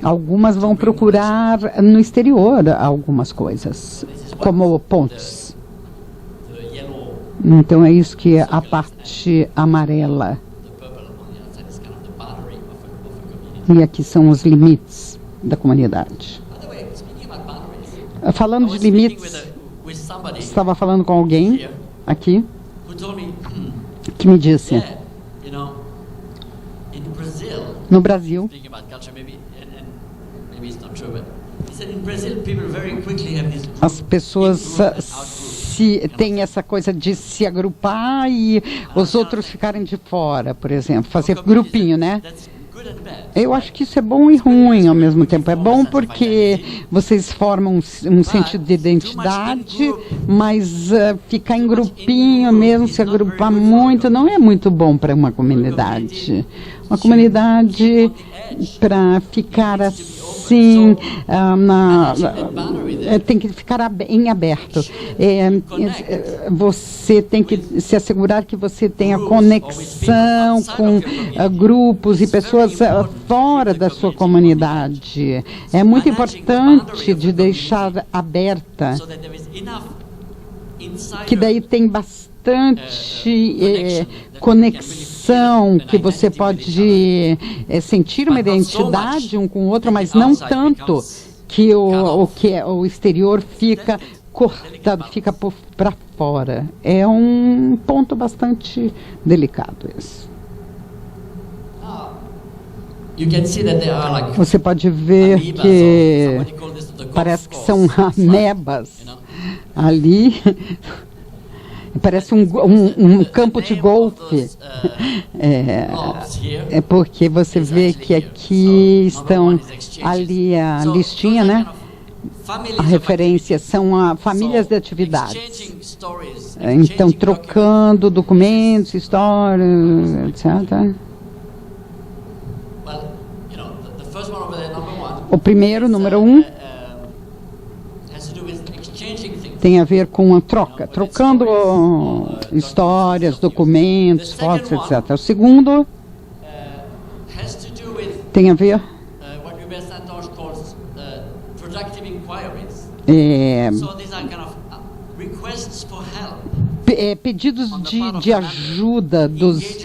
Algumas vão procurar no exterior algumas coisas, como pontes. Então é isso que é a parte amarela. E aqui são os limites da comunidade. Falando de limites, estava falando com alguém aqui que me disse, no Brasil, as pessoas têm essa coisa de se agrupar e os outros ficarem de fora, por exemplo, fazer grupinho, né? Eu acho que isso é bom e ruim ao mesmo tempo. É bom porque vocês formam um sentido de identidade, mas ficar em grupinho mesmo, se agrupar muito, não é muito bom para uma comunidade. Uma comunidade, para ficar assim, tem que ficar em aberto. Você tem que se assegurar que você tenha conexão com grupos e pessoas fora da sua comunidade. É muito importante de deixar aberta, que daí tem bastante conexão, que você pode sentir uma identidade um com o outro, mas não tanto que o exterior fica cortado, fica para fora. É um ponto bastante delicado esse. Você pode ver que parece que são amebas ali. Parece um campo de golfe. É porque você vê que aqui estão ali a listinha, né? A referência são famílias de atividades. Então, trocando documentos, histórias, etc. O primeiro, número 1, tem a ver com a troca, trocando histórias, documentos, fotos, etc. O segundo tem a ver pedidos de ajuda dos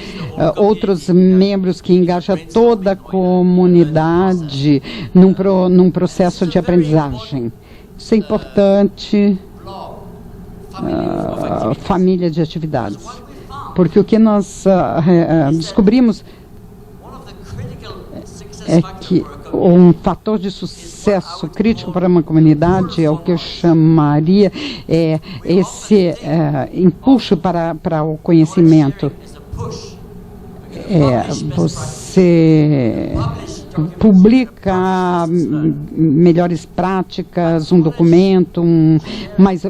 outros membros que engajam toda a comunidade num processo de aprendizagem. Isso é importante. Família de atividades. Porque o que nós descobrimos é que um fator de sucesso crítico para uma comunidade é o que eu chamaria esse impulso para o conhecimento. Você publica melhores práticas, um documento, mas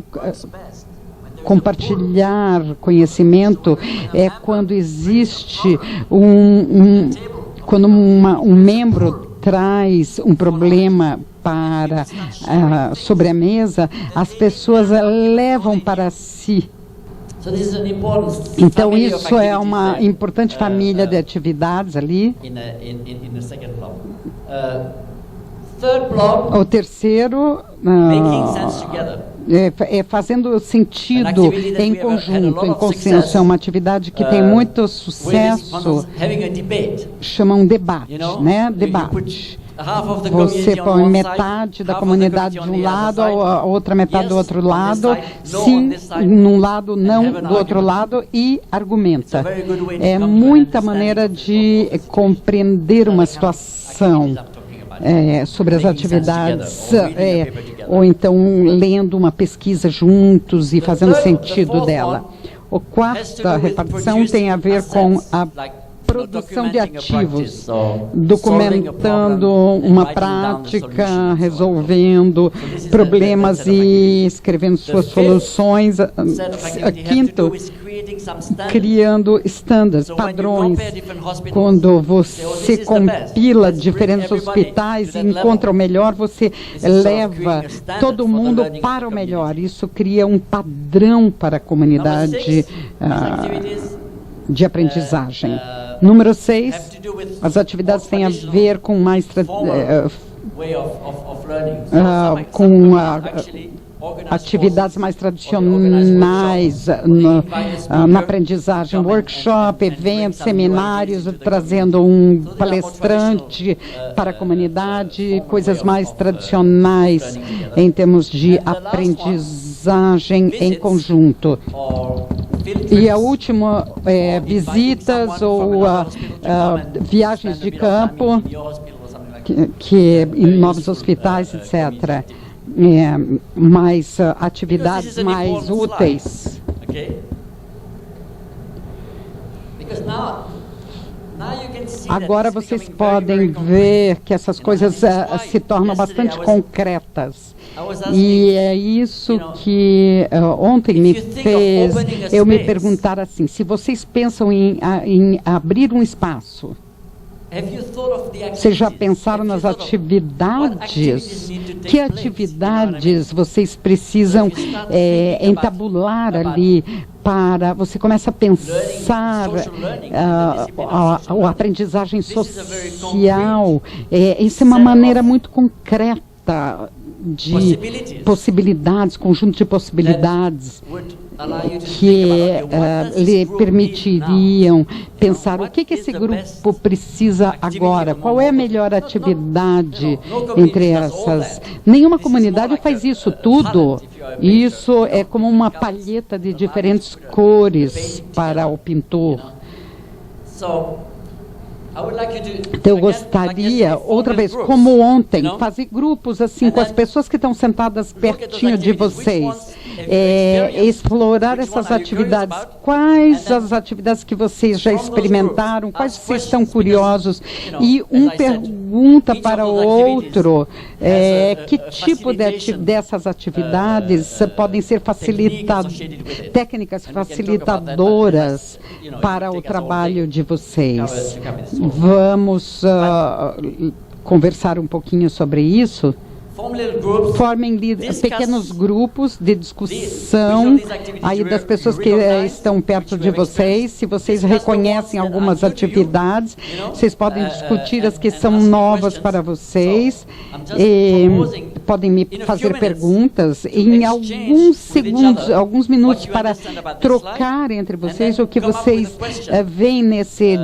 compartilhar conhecimento é quando existe quando um membro traz um problema sobre a mesa, as pessoas levam para si. Então isso é uma importante família de atividades ali. O terceiro fazendo sentido em conjunto, em consenso. É uma atividade que tem muito sucesso. Chamam debate, né? Debate. Você põe metade da comunidade de um lado, a outra metade do outro lado, sim, num lado, não do outro lado, e argumenta. É muita maneira de compreender uma situação. Sobre as atividades, ou então lendo uma pesquisa juntos e fazendo sentido dela. A quarta repartição tem a ver com a produção de ativos, documentando uma prática, resolvendo problemas e escrevendo suas soluções. Quinto, criando estándares, padrões. Quando você compila diferentes hospitais e encontra o melhor, você leva todo mundo para o melhor. Isso cria um padrão para a comunidade de aprendizagem. Número 6, as atividades têm a ver com mais atividades mais tradicionais na aprendizagem, workshop, eventos, seminários, trazendo um palestrante para a comunidade, coisas mais tradicionais em termos de aprendizagem em conjunto. E a última, visitas ou viagens de campo, que em novos hospitais, etc. Mais atividades mais úteis. Agora vocês podem ver que essas coisas se tornam bastante concretas. E é isso que ontem me fez eu me perguntar assim, se vocês pensam em abrir um espaço, vocês já pensaram nas atividades? Que atividades vocês precisam entabular ali para... Você começa a pensar a aprendizagem social. Isso é uma maneira muito concreta de possibilidades, conjunto de possibilidades que lhe permitiriam pensar o que esse grupo precisa agora, qual é a melhor atividade entre essas. Nenhuma comunidade faz isso tudo. Isso é como uma palheta de diferentes cores para o pintor. Então, eu gostaria, outra vez, como ontem, fazer grupos assim com as pessoas que estão sentadas pertinho de vocês, explorar essas atividades. Quais as atividades que vocês já experimentaram? Quais vocês estão curiosos? E um pergunta para o outro, que tipo dessas atividades podem ser técnicas facilitadoras para o trabalho de vocês? Vamos conversar um pouquinho sobre isso. Formem pequenos grupos de discussão aí das pessoas que estão perto de vocês. Se vocês reconhecem algumas atividades, vocês podem discutir as que são novas para vocês. Podem me fazer perguntas em alguns segundos, alguns minutos, para trocar entre vocês o que vocês veem nesse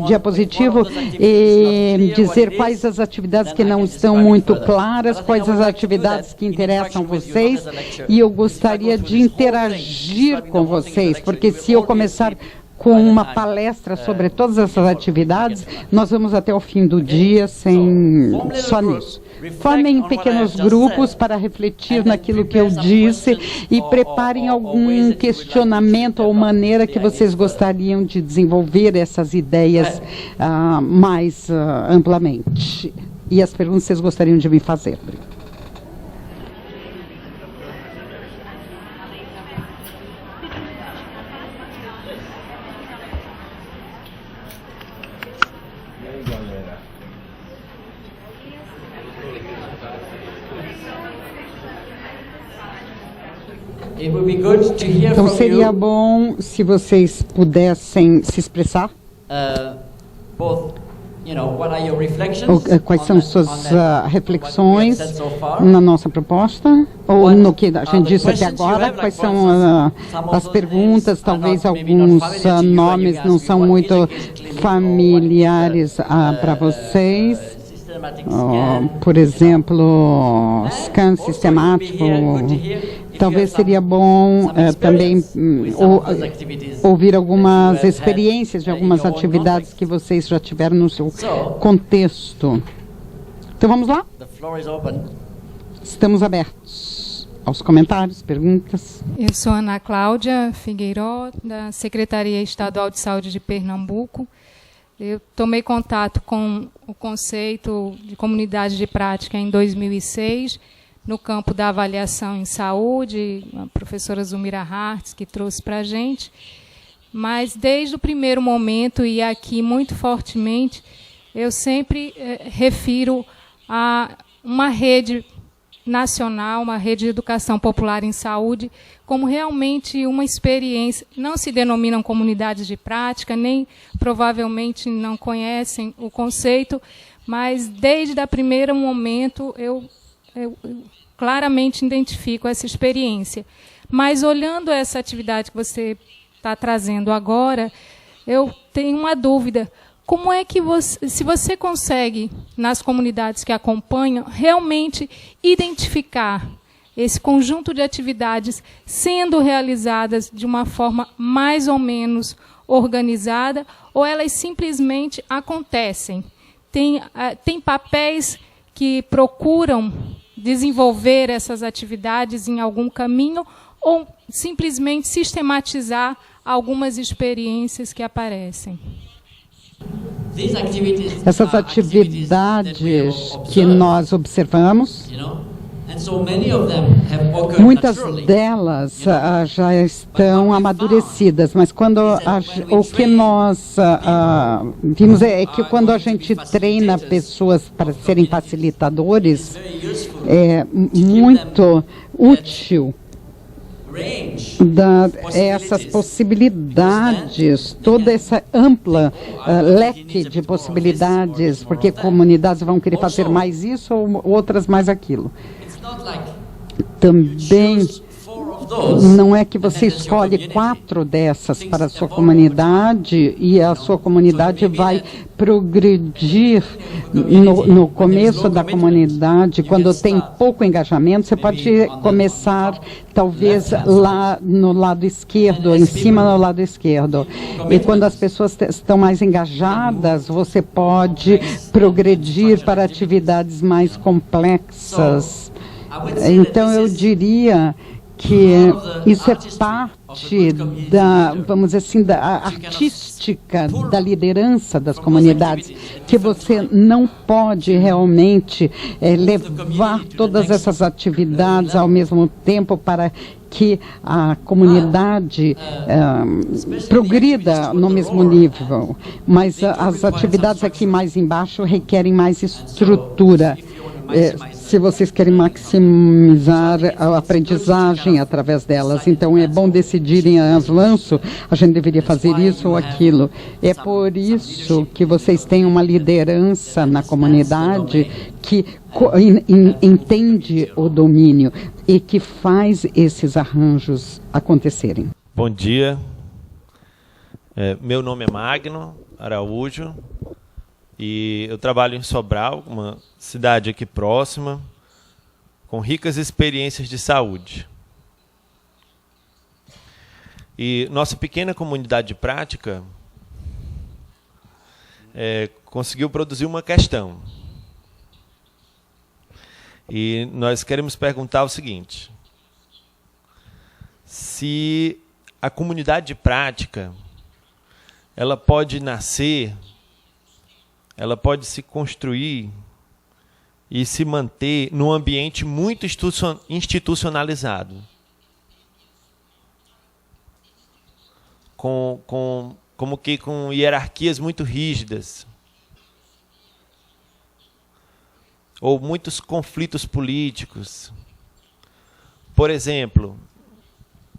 diapositivo e dizer quais as atividades que não estão muito claras, quais as atividades que interessam vocês, e eu gostaria de interagir com vocês, porque se eu começar com uma palestra sobre todas essas atividades, nós vamos até o fim do dia só nisso. Formem pequenos grupos para refletir naquilo que eu disse e preparem algum questionamento ou maneira que vocês gostariam de desenvolver essas ideias mais amplamente. E as perguntas que vocês gostariam de me fazer. Então seria bom se vocês pudessem se expressar. Quais são suas reflexões na nossa proposta, ou no que a gente disse até agora? Quais são as perguntas? Talvez alguns nomes não são muito familiares para vocês. Por exemplo, scan sistemático. Talvez seria bom também ouvir algumas experiências de algumas atividades que vocês já tiveram no seu contexto. Então vamos lá? Estamos abertos aos comentários, perguntas. Eu sou Ana Cláudia Figueiró, da Secretaria Estadual de Saúde de Pernambuco. Eu tomei contato com o conceito de comunidade de prática em 2006, no campo da avaliação em saúde, a professora Zumira Hartz, que trouxe para a gente. mas desde o primeiro momento, e aqui muito fortemente, eu sempre refiro a uma rede nacional, uma rede de educação popular em saúde, como realmente uma experiência. Não se denominam comunidades de prática, nem provavelmente não conhecem o conceito, mas desde o primeiro momento eu claramente identifico essa experiência. Mas olhando essa atividade que você está trazendo agora, eu tenho uma dúvida. Como é que se você consegue, nas comunidades que acompanham, realmente identificar esse conjunto de atividades sendo realizadas de uma forma mais ou menos organizada, ou elas simplesmente acontecem? Tem papéis que procuram desenvolver essas atividades em algum caminho, ou simplesmente sistematizar algumas experiências que aparecem? Essas atividades que nós observamos, muitas delas já estão amadurecidas, mas o que nós vimos é que quando a gente treina pessoas para serem facilitadores, é muito útil essas possibilidades, toda essa ampla leque de possibilidades, porque comunidades vão querer fazer mais isso ou outras mais aquilo. Também não é que você escolhe 4 dessas para a sua comunidade e a sua comunidade vai progredir no começo da comunidade. Quando tem pouco engajamento, você pode começar talvez lá no lado esquerdo, em cima no lado esquerdo. E quando as pessoas estão mais engajadas, você pode progredir para atividades mais complexas. Então, eu diria que isso é parte da, vamos dizer assim, da artística da liderança das comunidades, que você não pode realmente levar todas essas atividades ao mesmo tempo para que a comunidade progrida no mesmo nível. Mas as atividades aqui mais embaixo requerem mais estrutura. Se vocês querem maximizar a aprendizagem através delas, então é bom decidirem a avanço, a gente deveria fazer isso ou aquilo. É por isso que vocês têm uma liderança na comunidade que entende o domínio e que faz esses arranjos acontecerem. Bom dia, meu nome é Magno Araújo. E eu trabalho em Sobral, uma cidade aqui próxima, com ricas experiências de saúde. E nossa pequena comunidade de prática conseguiu produzir uma questão. E nós queremos perguntar o seguinte: se a comunidade de prática ela pode nascer, ela pode se construir e se manter num ambiente muito institucionalizado, como que com hierarquias muito rígidas, ou muitos conflitos políticos. Por exemplo,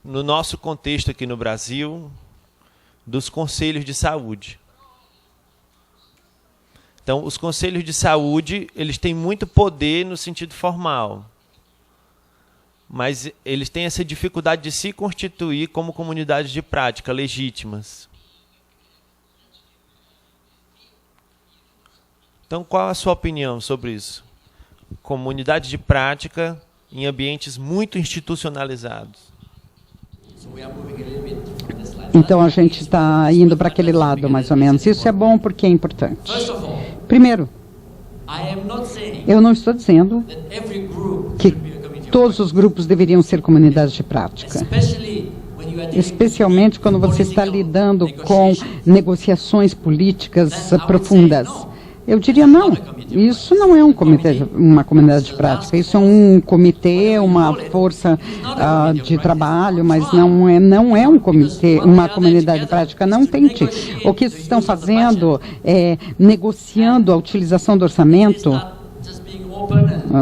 no nosso contexto aqui no Brasil, dos conselhos de saúde. Então, os conselhos de saúde, eles têm muito poder no sentido formal, mas eles têm essa dificuldade de se constituir como comunidades de prática legítimas. Então, qual a sua opinião sobre isso? Comunidade de prática em ambientes muito institucionalizados. Então, a gente está indo para aquele lado, mais ou menos. Isso é bom porque é importante. Primeiro, eu não estou dizendo que todos os grupos deveriam ser comunidades de prática. Especialmente quando você está lidando com negociações políticas profundas. Eu diria não, isso não é uma comunidade de prática, isso é um comitê, uma força de trabalho, mas não é um comitê, uma comunidade de prática, não tente. O que estão fazendo é negociando a utilização do orçamento,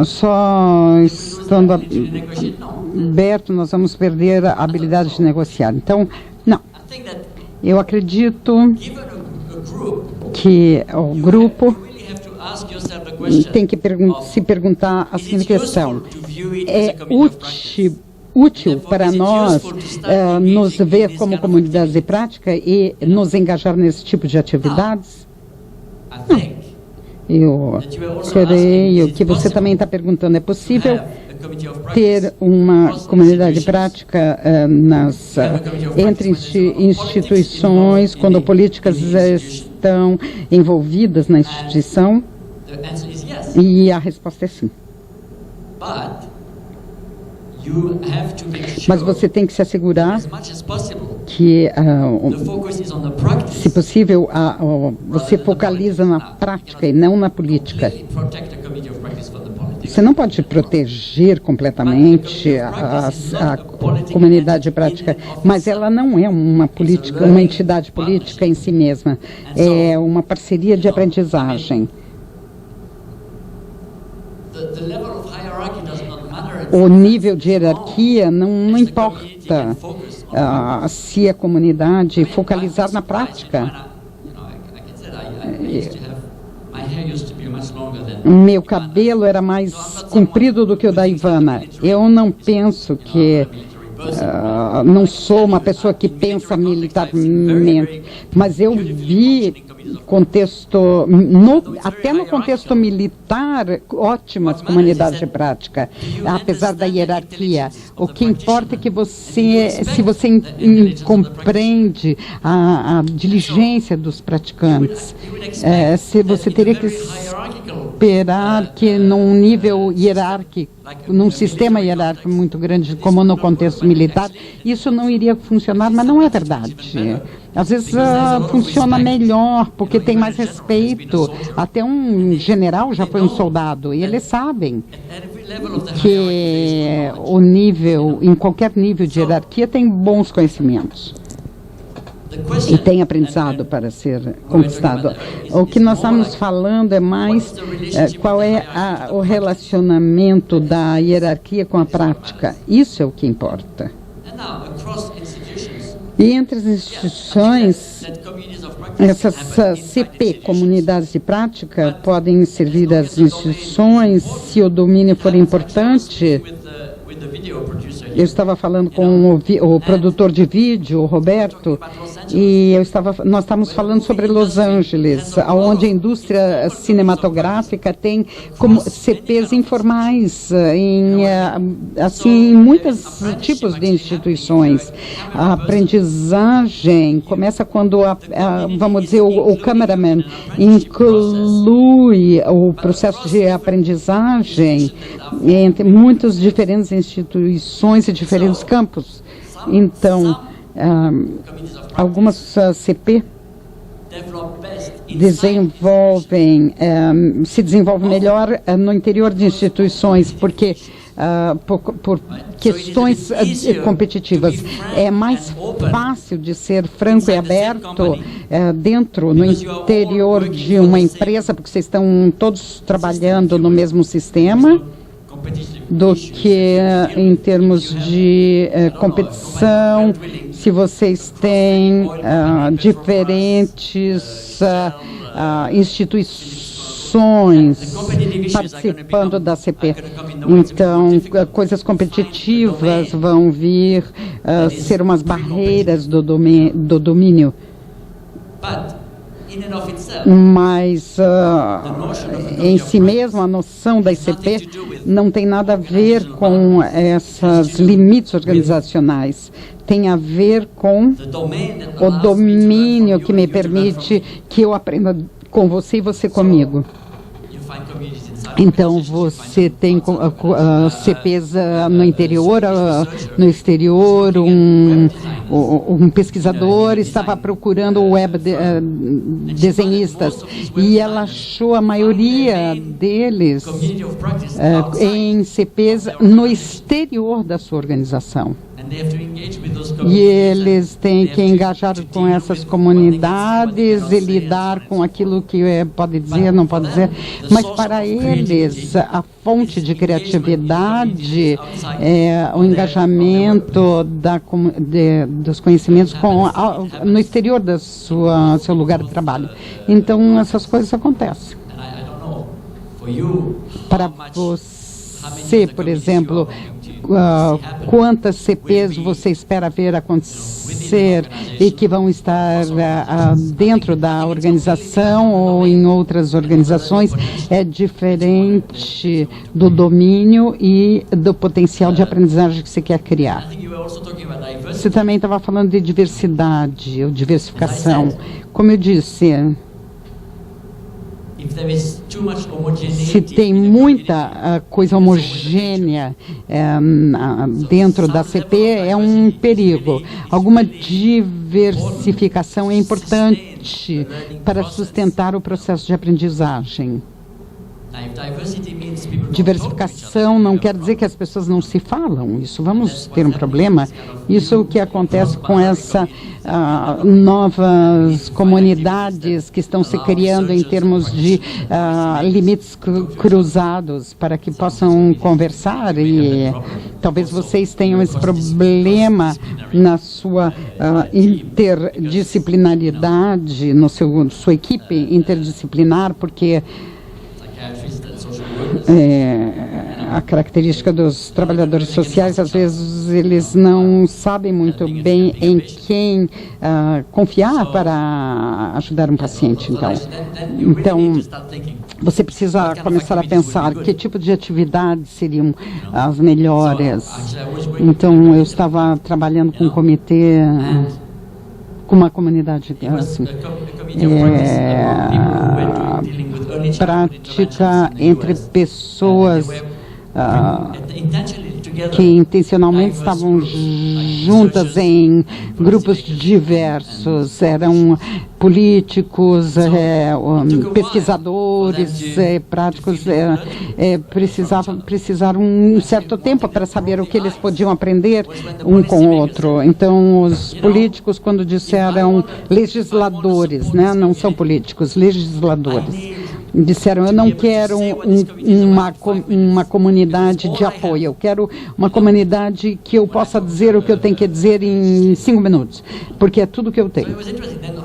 só estando aberto nós vamos perder a habilidade de negociar. Então, não. Eu acredito que o grupo tem que se perguntar a seguinte questão: é útil para nós nos ver como comunidade de prática e nos engajar nesse tipo de atividades? Não. Eu creio que você também está perguntando, é possível ter uma comunidade de prática entre instituições, quando políticas estão envolvidas na instituição? E a resposta é sim. Mas você tem que se assegurar que, se possível, você focaliza na prática e não na política. Você não pode proteger completamente a comunidade de prática, mas ela não é uma entidade política em si mesma. É uma parceria de aprendizagem. O nível de hierarquia não importa se a comunidade focalizar na prática. Meu cabelo era mais comprido do que o da Ivana. Eu não penso que... não sou uma pessoa que pensa militarmente, mas eu vi até no contexto militar, ótimas comunidades de prática, apesar da hierarquia. O que importa é que se você compreende a diligência dos praticantes, se você teria que esperar que num nível hierárquico, num sistema hierárquico muito grande, como no contexto militar, isso não iria funcionar, mas não é verdade. Às vezes funciona melhor, porque tem mais respeito. Até um general já foi um soldado, e eles sabem que em qualquer nível de hierarquia, tem bons conhecimentos. E tem aprendizado para ser conquistado. O que nós estamos falando é mais qual é o relacionamento da hierarquia com a prática. Isso é o que importa. E entre as instituições, essas CP, comunidades de prática, podem servir às instituições se o domínio for importante. Eu estava falando com o produtor de vídeo, o Roberto, e nós estávamos falando sobre Los Angeles, onde a indústria cinematográfica tem como CPs informais em muitos tipos de instituições. A aprendizagem começa quando, vamos dizer, o cameraman inclui o processo de aprendizagem entre muitas diferentes instituições e diferentes campos. Então, algumas CP se desenvolvem melhor no interior de instituições, porque por questões competitivas. É mais fácil de ser franco e aberto no interior de uma empresa, porque vocês estão todos trabalhando no mesmo sistema, do que em termos de competição, se vocês têm diferentes instituições participando da CP. Então, coisas competitivas vão vir ser umas barreiras do domínio. Mas, em si mesmo, a noção da ICP não tem nada a ver com esses limites organizacionais. Tem a ver com o domínio que me permite que eu aprenda com você e você comigo. Então, você tem CPs no interior, no exterior, um pesquisador estava procurando web desenhistas e ela achou a maioria deles em CPs no exterior da sua organização. E eles têm que engajar com essas comunidades e lidar com aquilo que pode dizer, não pode dizer. Mas para eles, a fonte de criatividade é o engajamento dos conhecimentos no exterior do seu lugar de trabalho. Então, essas coisas acontecem. Para você, por exemplo, quantas CPs você espera ver acontecer e que vão estar dentro da organização ou em outras organizações é diferente do domínio e do potencial de aprendizagem que você quer criar. Você também estava falando de diversidade ou diversificação. Como eu disse, se tem muita coisa homogênea dentro da CP, é um perigo. Alguma diversificação é importante para sustentar o processo de aprendizagem. Diversificação não quer dizer que as pessoas não se falam. Isso vamos ter um problema. Isso é o que acontece com essas novas comunidades que estão se criando em termos de limites cruzados para que possam conversar e talvez vocês tenham esse problema na sua interdisciplinaridade, sua equipe interdisciplinar, porque a característica dos trabalhadores sociais, às vezes eles não sabem muito bem em quem confiar para ajudar um paciente. Então, você precisa começar a pensar que tipo de atividades seriam as melhores. Então, eu estava trabalhando com um comitê, com uma comunidade assim, prática entre pessoas que intencionalmente estavam juntas em grupos diversos, eram políticos, pesquisadores, práticos, precisaram um certo tempo para saber o que eles podiam aprender um com o outro. Então, os políticos, quando disseram legisladores, né, não são políticos, legisladores, disseram, eu não quero uma comunidade de apoio, eu quero uma comunidade que eu possa dizer o que eu tenho que dizer em 5 minutos, porque é tudo que eu tenho.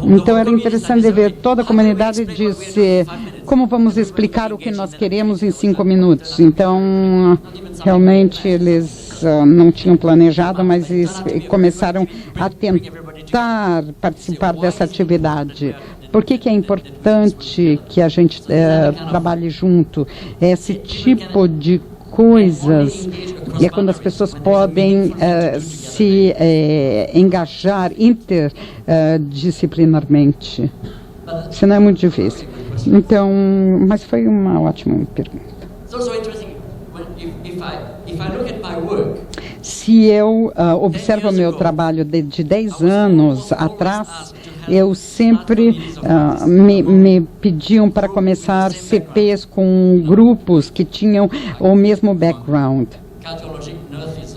Então era interessante ver toda a comunidade disse, como vamos explicar o que nós queremos em 5 minutos? Então, realmente eles não tinham planejado, mas eles começaram a tentar participar dessa atividade. Por que é importante que a gente trabalhe junto? Esse tipo de coisas é quando as pessoas podem se engajar interdisciplinarmente. Isso não é muito difícil. Então, mas foi uma ótima pergunta. Se eu observo o meu trabalho de 10 anos atrás, eu sempre me pediam para começar CPs com grupos que tinham o mesmo background.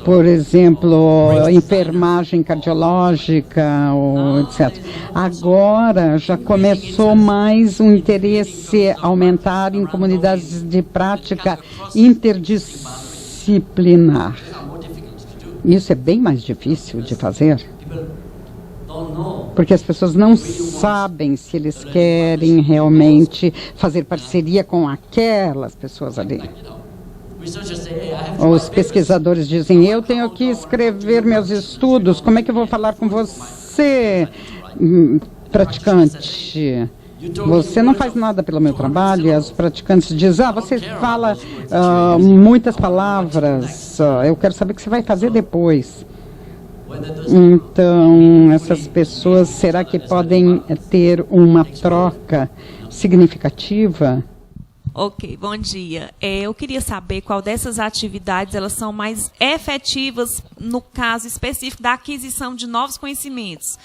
Por exemplo, enfermagem cardiológica, ou etc. Agora já começou mais um interesse a aumentar em comunidades de prática interdisciplinar. Isso é bem mais difícil de fazer, porque as pessoas não sabem se eles querem realmente fazer parceria com aquelas pessoas ali. Os pesquisadores dizem, eu tenho que escrever meus estudos, como é que eu vou falar com você, praticante? Você não faz nada pelo meu trabalho. E os praticantes dizem, você fala muitas palavras, eu quero saber o que você vai fazer depois. Então, essas pessoas, será que podem ter uma troca significativa? Ok, bom dia. Eu queria saber qual dessas atividades elas são mais efetivas no caso específico da aquisição de novos conhecimentos.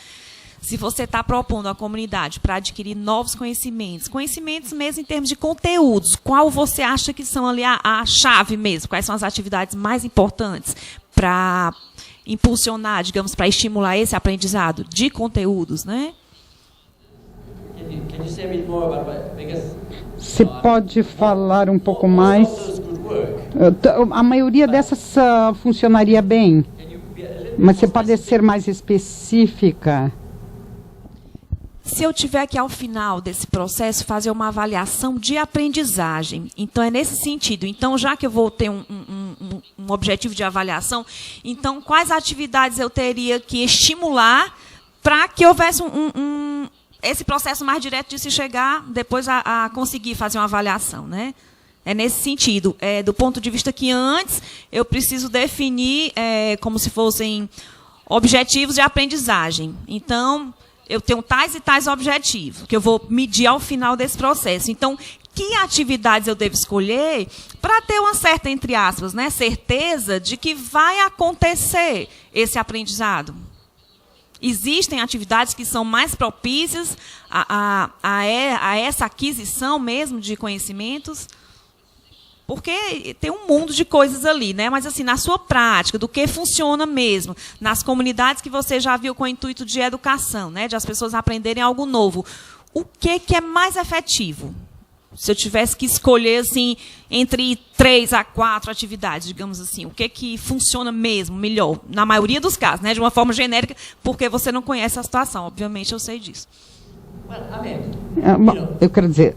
Se você está propondo à comunidade para adquirir novos conhecimentos, conhecimentos mesmo em termos de conteúdos, qual você acha que são ali a chave mesmo? Quais são as atividades mais importantes para impulsionar, digamos, para estimular esse aprendizado de conteúdos, né? Você pode falar um pouco mais? A maioria dessas funcionaria bem, mas você pode ser mais específica? Se eu tiver que, ao final desse processo, fazer uma avaliação de aprendizagem, então é nesse sentido. Então, já que eu vou ter um objetivo de avaliação, então quais atividades eu teria que estimular para que houvesse esse processo mais direto de se chegar depois a conseguir fazer uma avaliação, né? É nesse sentido. Do ponto de vista que antes eu preciso definir como se fossem objetivos de aprendizagem. Então, eu tenho tais e tais objetivos que eu vou medir ao final desse processo. Então, que atividades eu devo escolher para ter uma certa, entre aspas, né, certeza de que vai acontecer esse aprendizado? Existem atividades que são mais propícias a essa aquisição mesmo de conhecimentos, porque tem um mundo de coisas ali, né? Mas assim, na sua prática, do que funciona mesmo, nas comunidades que você já viu com o intuito de educação, né? De as pessoas aprenderem algo novo, o que é mais efetivo? Se eu tivesse que escolher assim, entre 3 a 4 atividades, digamos assim, o que funciona mesmo, melhor? Na maioria dos casos, né, de uma forma genérica, porque você não conhece a situação. Obviamente, eu sei disso. Eu quero dizer,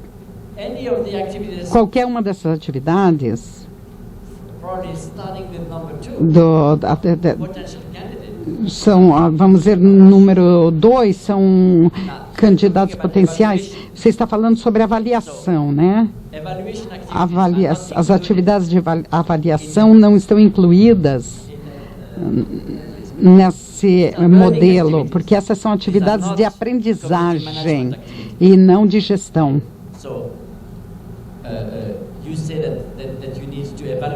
qualquer uma dessas atividades, vamos dizer, número 2, são candidatos potenciais. Você está falando sobre avaliação, né? As atividades de avaliação não estão incluídas nesse modelo, porque essas são atividades de aprendizagem e não de gestão.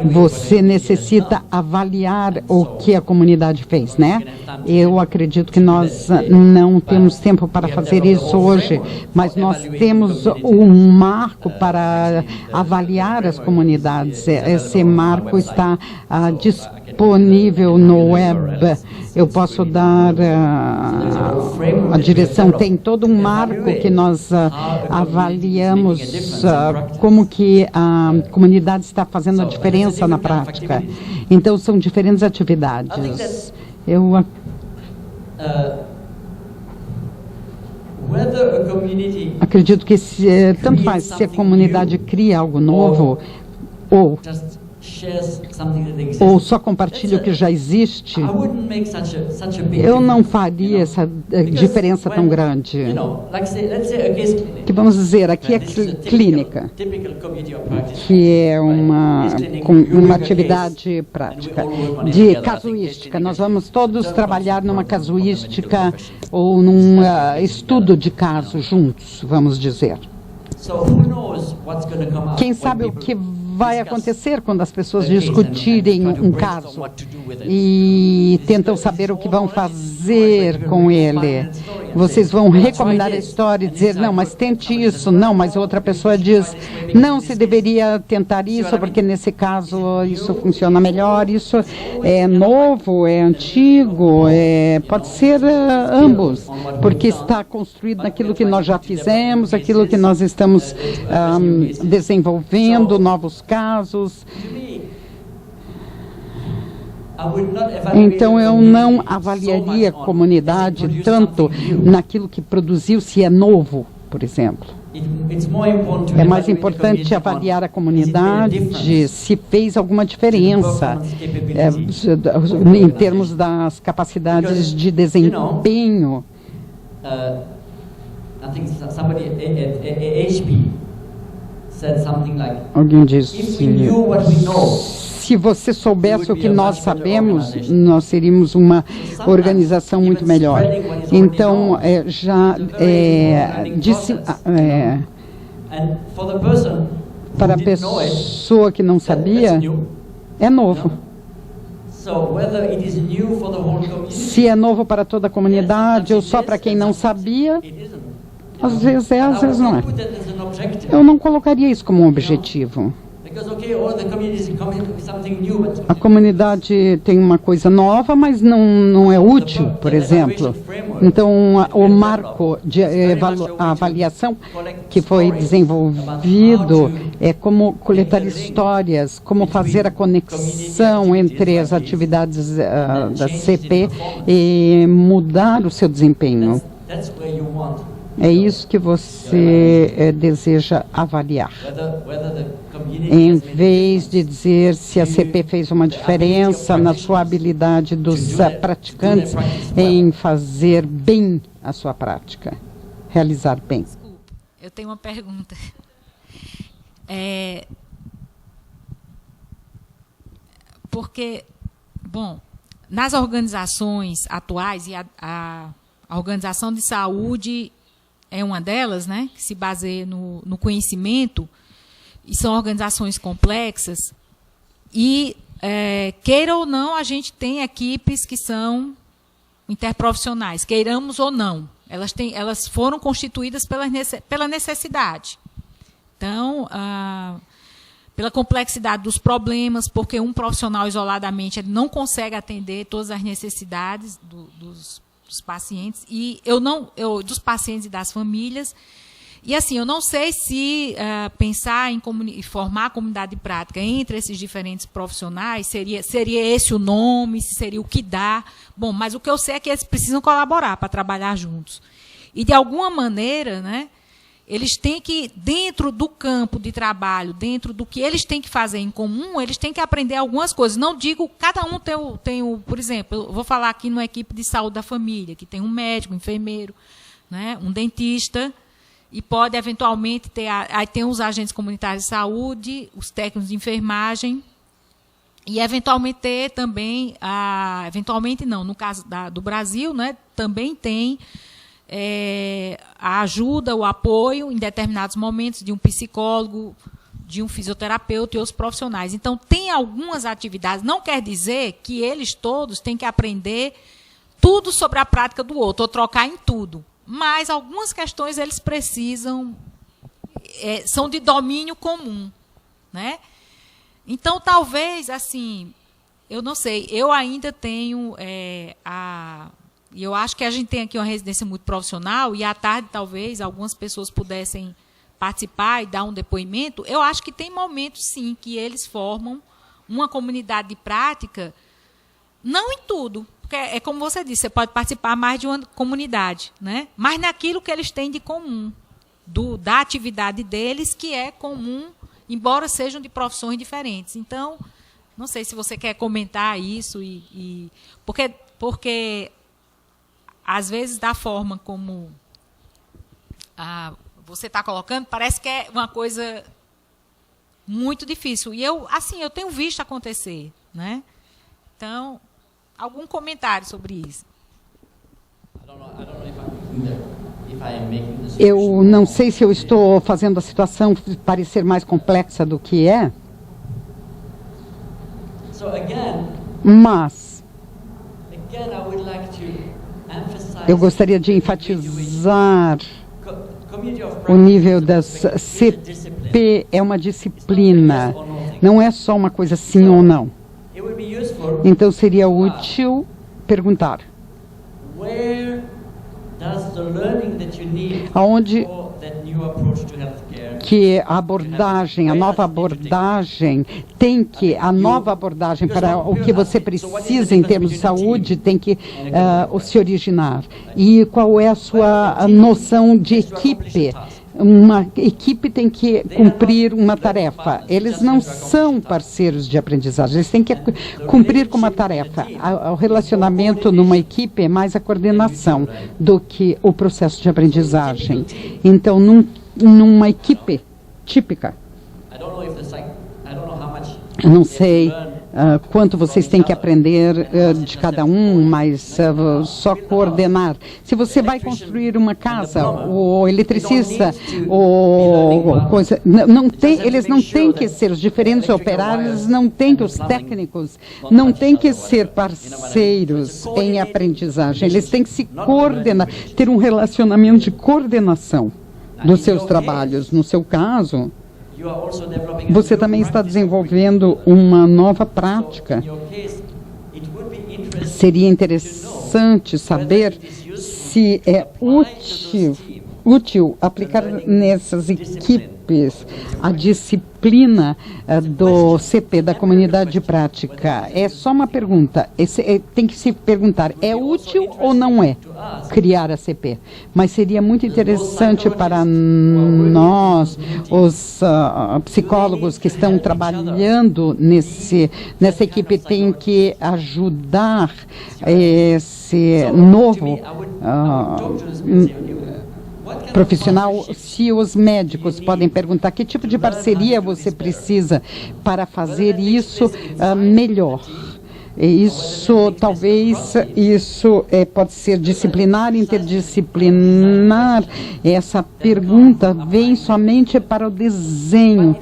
Você necessita avaliar o que a comunidade fez, né? Eu acredito que nós não temos tempo para fazer isso hoje, mas nós temos um marco para avaliar as comunidades. Esse marco está disponível no web. Eu posso dar a direção. Tem todo um marco que nós avaliamos como que a comunidade está fazendo a diferença na prática. Então, são diferentes atividades. Eu acredito que tanto faz se a comunidade cria algo novo ou só compartilha o que já existe, eu não faria essa diferença tão grande. Que vamos dizer, aqui é clínica, que é uma atividade prática de casuística. Nós vamos todos trabalhar numa casuística ou num estudo de caso juntos, vamos dizer. Quem sabe o que vai acontecer quando as pessoas discutirem um caso e tentam saber o que vão fazer com ele. Vocês vão recomendar a história e dizer, não, mas tente isso, não, mas outra pessoa diz, não, se deveria tentar isso, porque nesse caso isso funciona melhor, isso é novo, é antigo, pode ser ambos, porque está construído naquilo que nós já fizemos, aquilo que nós estamos desenvolvendo, novos casos. Então, eu não avaliaria a comunidade tanto naquilo que produziu, se é novo, por exemplo. É mais importante avaliar a comunidade se fez alguma diferença em termos das capacidades de desempenho. Alguém disse, se você soubesse o que nós sabemos, nós seríamos uma organização muito melhor. Então, para a pessoa que não sabia, é novo. Se é novo para toda a comunidade ou só para quem não sabia, às vezes é, às vezes não é. Eu não colocaria isso como um objetivo. A comunidade tem uma coisa nova, mas não é útil, por exemplo. Então, o marco de avaliação que foi desenvolvido é como coletar histórias, como fazer a conexão entre as atividades da CP e mudar o seu desempenho. É isso que você deseja avaliar. Em vez de dizer se a CP fez uma diferença na sua habilidade dos praticantes em fazer bem a sua prática, realizar bem. Desculpa, eu tenho uma pergunta. Porque, bom, nas organizações atuais, e a Organização de Saúde é uma delas, né, que se baseia no conhecimento, e são organizações complexas, e, queira ou não, a gente tem equipes que são interprofissionais, queiramos ou não. Elas foram constituídas pela necessidade. Então, pela complexidade dos problemas, porque um profissional isoladamente ele não consegue atender todas as necessidades dos pacientes dos pacientes e das famílias. E assim, eu não sei se pensar em formar a comunidade de prática entre esses diferentes profissionais seria esse o nome, se seria o que dá. Bom, mas o que eu sei é que eles precisam colaborar para trabalhar juntos. E de alguma maneira, né, eles têm que, dentro do campo de trabalho, dentro do que eles têm que fazer em comum, eles têm que aprender algumas coisas. Não digo, cada um tem o, por exemplo, eu vou falar aqui numa equipe de saúde da família, que tem um médico, um enfermeiro, né, um dentista, e pode eventualmente ter, aí tem os agentes comunitários de saúde, os técnicos de enfermagem, e eventualmente ter também, eventualmente não, no caso do Brasil, né, também tem a ajuda, o apoio, em determinados momentos, de um psicólogo, de um fisioterapeuta e outros profissionais. Então, tem algumas atividades, não quer dizer que eles todos têm que aprender tudo sobre a prática do outro, ou trocar em tudo. Mas algumas questões eles precisam, são de domínio comum, né? Então, talvez, assim, eu não sei, eu ainda tenho e eu acho que a gente tem aqui uma residência muito profissional, e à tarde, talvez, algumas pessoas pudessem participar e dar um depoimento. Eu acho que tem momentos, sim, que eles formam uma comunidade de prática, não em tudo, porque é como você disse, você pode participar mais de uma comunidade, né? Mas naquilo que eles têm de comum, da atividade deles, que é comum, embora sejam de profissões diferentes. Então, não sei se você quer comentar isso, porque às vezes, da forma como você está colocando, parece que é uma coisa muito difícil. E eu tenho visto acontecer, né? Então, algum comentário sobre isso? Eu não sei se eu estou fazendo a situação parecer mais complexa do que é. Mas eu gostaria de enfatizar o nível das CP é uma disciplina, não é só uma coisa sim ou não. Então seria útil perguntar aonde que a nova abordagem para o que você precisa em termos de saúde tem que se originar. E qual é a sua noção de equipe? Uma equipe tem que cumprir uma tarefa. Eles não são parceiros de aprendizagem, eles têm que cumprir com uma tarefa. O relacionamento numa equipe é mais a coordenação do que o processo de aprendizagem. Então, numa equipe típica, eu não sei quanto vocês têm que aprender de cada um, mas só coordenar. Se você vai construir uma casa, o eletricista, eles não têm que ser os diferentes operários, não têm que os técnicos, não têm que ser parceiros em aprendizagem. Eles têm que se coordenar, ter um relacionamento de coordenação dos seus trabalhos. No seu caso, você também está desenvolvendo uma nova prática. Seria interessante saber se é útil aplicar nessas equipes a disciplina do CP, da comunidade de prática. É só uma pergunta, tem que se perguntar, é útil ou não é criar a CP? Mas seria muito interessante para nós, os psicólogos que estão trabalhando nessa equipe, tem que ajudar esse novo profissional. Se os médicos podem perguntar que tipo de parceria você precisa para fazer isso melhor. Isso, talvez, pode ser disciplinar, interdisciplinar. Essa pergunta vem somente para o desenho,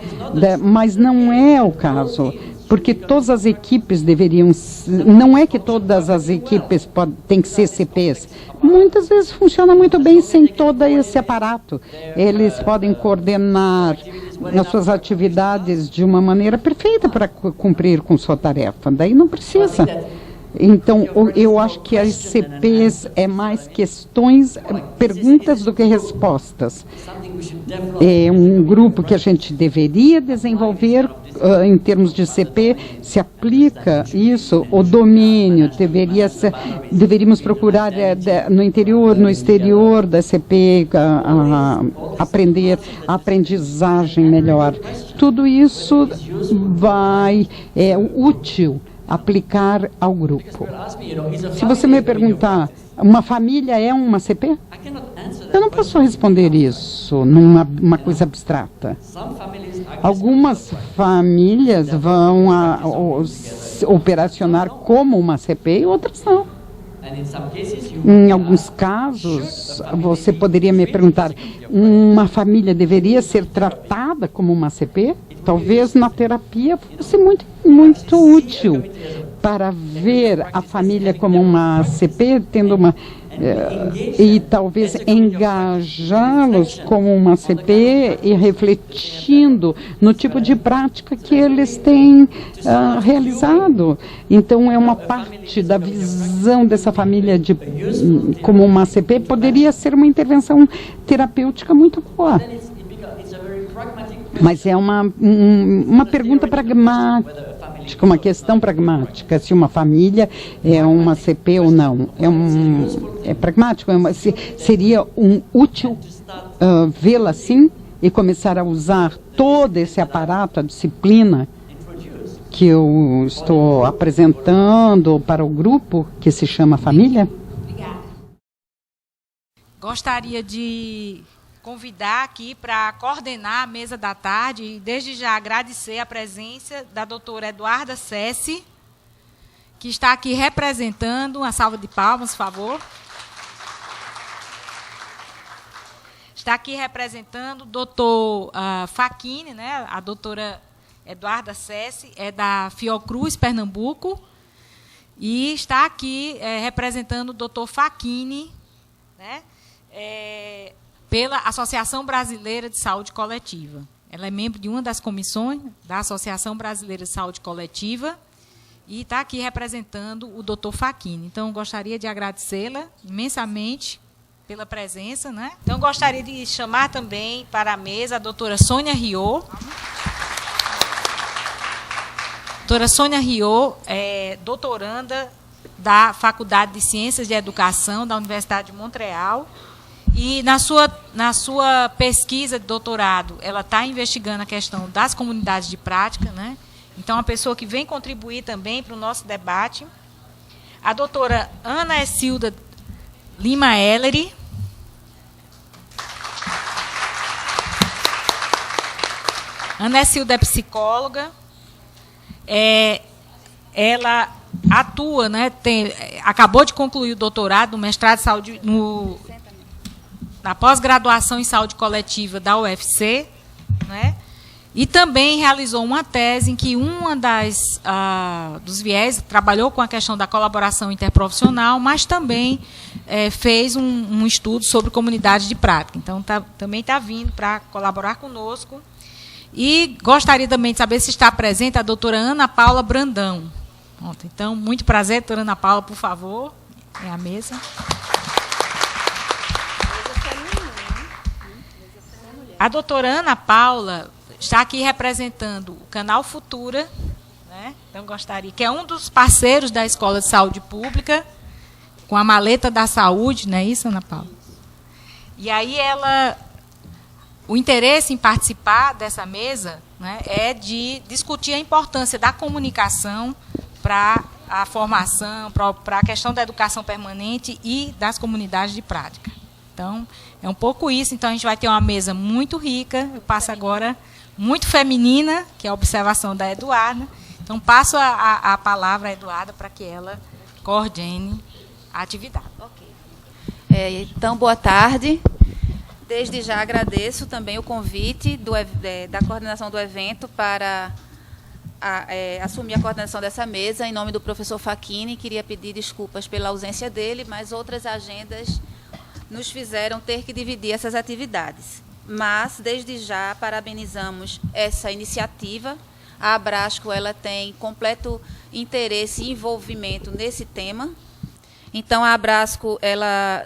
mas não é o caso. Porque todas as equipes deveriam... Não é que todas as equipes têm que ser CPs. Muitas vezes funciona muito bem sem todo esse aparato. Eles podem coordenar as suas atividades de uma maneira perfeita para cumprir com sua tarefa. Daí não precisa. Então, eu acho que as CPs é mais perguntas do que respostas. É um grupo que a gente deveria desenvolver em termos de CP, se aplica isso, o domínio deveríamos procurar no interior, no exterior da CP, aprender a aprendizagem melhor. Tudo isso é útil aplicar ao grupo. Se você me perguntar, uma família é uma CP? Eu não posso responder isso numa coisa abstrata. Algumas famílias vão operacionar como uma CP e outras não. Em alguns casos, você poderia me perguntar, uma família deveria ser tratada como uma CP? Talvez na terapia fosse muito, muito útil para ver a família como uma CP, e talvez engajá-los como uma CP e refletindo no tipo de prática que eles têm realizado. Então, é uma parte da visão dessa família como uma CP, poderia ser uma intervenção terapêutica muito boa. Mas é uma pergunta pragmática, uma questão pragmática, se uma família é uma CP ou não. É pragmático, seria útil vê-la assim e começar a usar todo esse aparato, a disciplina que eu estou apresentando para o grupo que se chama família? Obrigada. Gostaria de convidar aqui para coordenar a mesa da tarde e desde já agradecer a presença da doutora Eduarda Sessi, que está aqui representando, uma salva de palmas, por favor. Está aqui representando o doutor Facchini, né? A doutora Eduarda Sessi é da Fiocruz, Pernambuco, e está aqui representando o doutor Facchini, né? Pela Associação Brasileira de Saúde Coletiva. Ela é membro de uma das comissões da Associação Brasileira de Saúde Coletiva e está aqui representando o doutor Facchini. Então, gostaria de agradecê-la imensamente pela presença, né? Então, gostaria de chamar também para a mesa a doutora Sônia Riot. Doutora Sônia Riot é doutoranda da Faculdade de Ciências de Educação da Universidade de Montreal. E na sua pesquisa de doutorado, ela está investigando a questão das comunidades de prática, né? Então, uma pessoa que vem contribuir também para o nosso debate. A doutora Ana Essilda Lima Ellery. Ana Essilda é psicóloga, ela atua, né, acabou de concluir o doutorado no mestrado de saúde, na pós-graduação em saúde coletiva da UFC, né, e também realizou uma tese em que dos viés trabalhou com a questão da colaboração interprofissional, mas também fez um estudo sobre comunidade de prática. Então, também está vindo para colaborar conosco. E gostaria também de saber se está presente a doutora Ana Paula Brandão. Então, muito prazer, doutora Ana Paula, por favor, é a mesa. A doutora Ana Paula está aqui representando o Canal Futura, né? Então, gostaria, que é um dos parceiros da Escola de Saúde Pública, com a maleta da saúde, não é isso, Ana Paula? E aí o interesse em participar dessa mesa, né, é de discutir a importância da comunicação para a formação, para a questão da educação permanente e das comunidades de prática. Então, é um pouco isso. Então, a gente vai ter uma mesa muito rica. Eu passo agora, muito feminina, que é a observação da Eduarda. Então, passo a palavra à Eduarda para que ela coordene a atividade. Okay. Então, boa tarde. Desde já agradeço também o convite da coordenação do evento para assumir a coordenação dessa mesa em nome do professor Facchini. Queria pedir desculpas pela ausência dele, mas outras agendas nos fizeram ter que dividir essas atividades. Mas, desde já, parabenizamos essa iniciativa. A Abrasco ela tem completo interesse e envolvimento nesse tema. Então, a Abrasco ela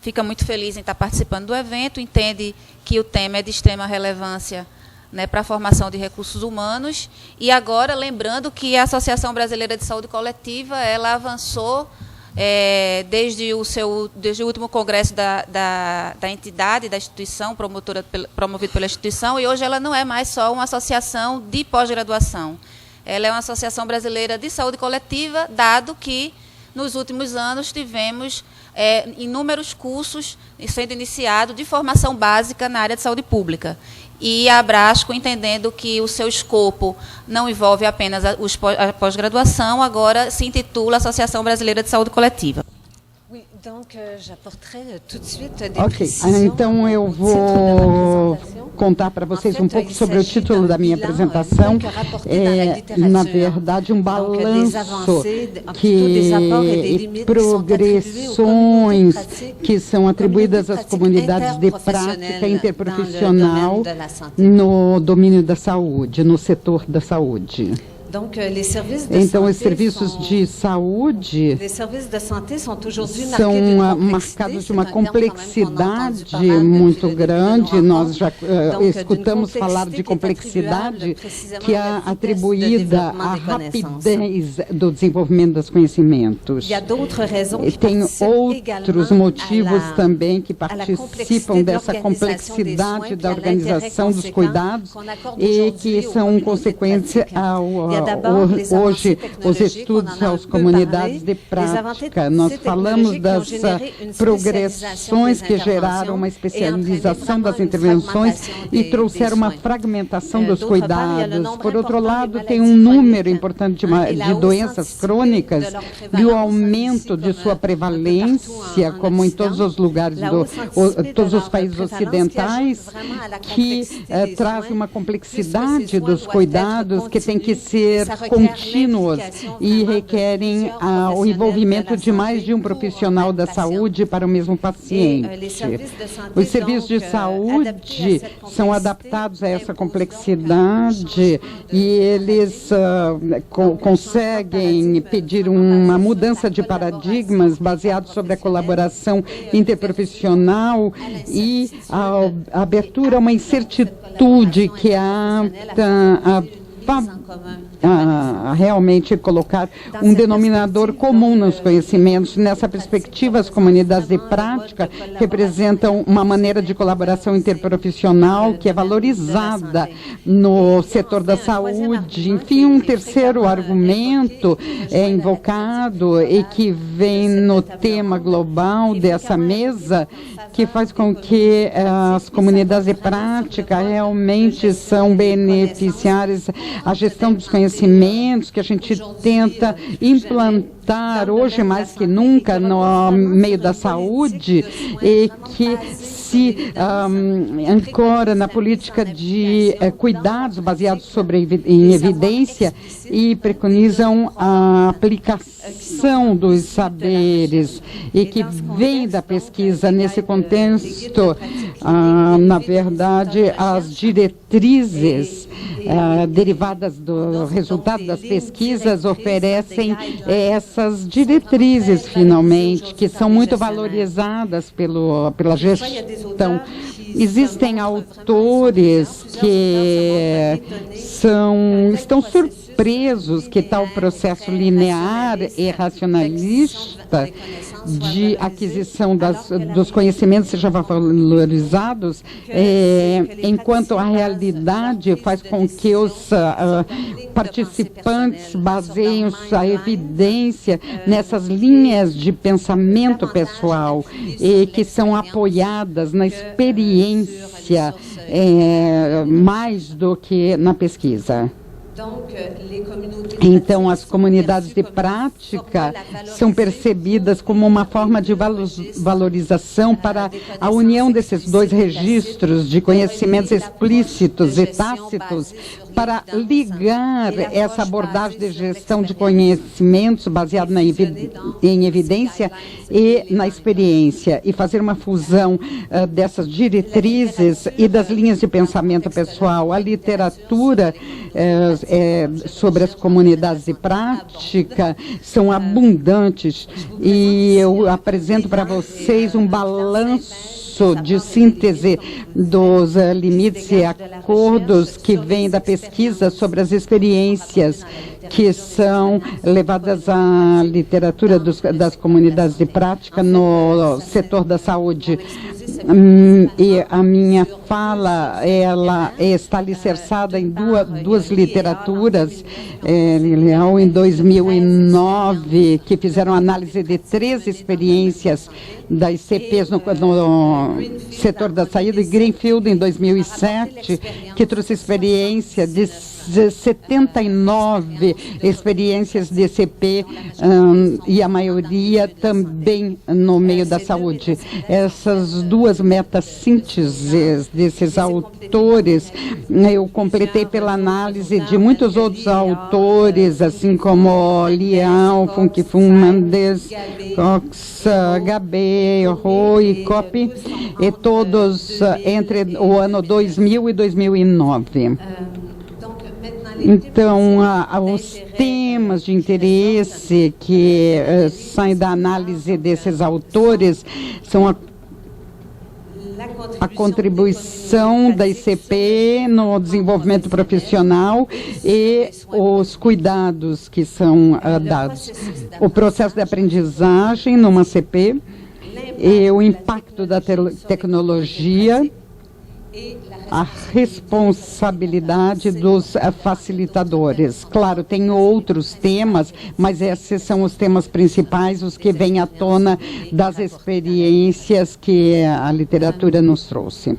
fica muito feliz em estar participando do evento, entende que o tema é de extrema relevância, né, para a formação de recursos humanos. E agora, lembrando que a Associação Brasileira de Saúde Coletiva ela avançou desde o último congresso da entidade, da instituição, promovido pela instituição, e hoje ela não é mais só uma associação de pós-graduação. Ela é uma Associação Brasileira de Saúde Coletiva, dado que, nos últimos anos, tivemos inúmeros cursos sendo iniciados de formação básica na área de saúde pública. E a Abrasco, entendendo que o seu escopo não envolve apenas a pós-graduação, agora se intitula Associação Brasileira de Saúde Coletiva. Ok, então eu vou contar para vocês um pouco sobre o título da minha apresentação. Na verdade, um balanço e progressões que são atribuídas às comunidades de prática interprofissional no domínio da saúde, no setor da saúde. Então, os serviços de saúde são marcados de uma complexidade muito grande. Nós já escutamos falar de complexidade que é atribuída à rapidez do desenvolvimento dos conhecimentos. E tem outros motivos também que participam dessa complexidade da organização dos cuidados e que são consequência hoje os estudos às comunidades de prática. Nós falamos das progressões que geraram uma especialização das intervenções e trouxeram uma fragmentação dos cuidados. Por outro lado, tem um número importante de doenças crônicas e o aumento de sua prevalência, como em todos os lugares, todos os países ocidentais, que traz uma complexidade dos cuidados que tem que ser contínuos e requerem o envolvimento de mais de um profissional da saúde para o mesmo paciente. Os serviços de saúde são adaptados a essa complexidade e eles conseguem pedir uma mudança de paradigmas baseado sobre a colaboração interprofissional e a abertura a uma incertitude que há realmente colocar um denominador comum nos conhecimentos. Nessa perspectiva, as comunidades de prática representam uma maneira de colaboração interprofissional que é valorizada no setor da saúde. Enfim, um terceiro argumento é invocado e que vem no tema global dessa mesa, que faz com que as comunidades de prática realmente são beneficiárias. A gestão dos conhecimentos conhecimentos que a gente tenta implantar hoje mais que nunca no meio da saúde e que se ancora na política de cuidados baseados em evidência e preconizam a aplicação dos saberes e que vem da pesquisa. Nesse contexto, na verdade, as diretrizes derivadas do resultado das pesquisas oferecem essas diretrizes, finalmente, que são muito valorizadas pela gestão. Existem autores que estão surpresos que tal processo linear e racionalista de aquisição dos conhecimentos sejam valorizados, enquanto a realidade faz com que os participantes baseiem a evidência nessas linhas de pensamento pessoal e que são apoiadas na experiência mais do que na pesquisa. Então, as comunidades de prática são percebidas como uma forma de valorização para a união desses dois registros de conhecimentos explícitos e tácitos, para ligar essa abordagem de gestão de conhecimentos baseada em evidência e na experiência, e fazer uma fusão dessas diretrizes e das linhas de pensamento pessoal. A literatura sobre as comunidades de prática são abundantes e eu apresento para vocês um balanço de síntese dos limites e acordos que vêm da pesquisa sobre as experiências que são levadas à literatura das comunidades de prática no setor da saúde. E a minha fala, ela está alicerçada em duas literaturas, em 2009, que fizeram análise de 3 experiências das CPs no setor da saúde, e Greenfield, em 2007, que trouxe experiência de 79 experiências de CP, e a maioria também no meio da saúde. Essas duas metasínteses desses autores eu completei pela análise de muitos outros autores, assim como Liao, Fung Mendes, Cox, Gabé, Roy, Copy, e todos entre o ano 2000 e 2009. Então, os temas de interesse que saem da análise desses autores são a contribuição da ICP no desenvolvimento profissional e os cuidados que são dados. O processo de aprendizagem numa CP e o impacto da tecnologia, a responsabilidade dos facilitadores. Claro, tem outros temas, mas esses são os temas principais, os que vêm à tona das experiências que a literatura nos trouxe.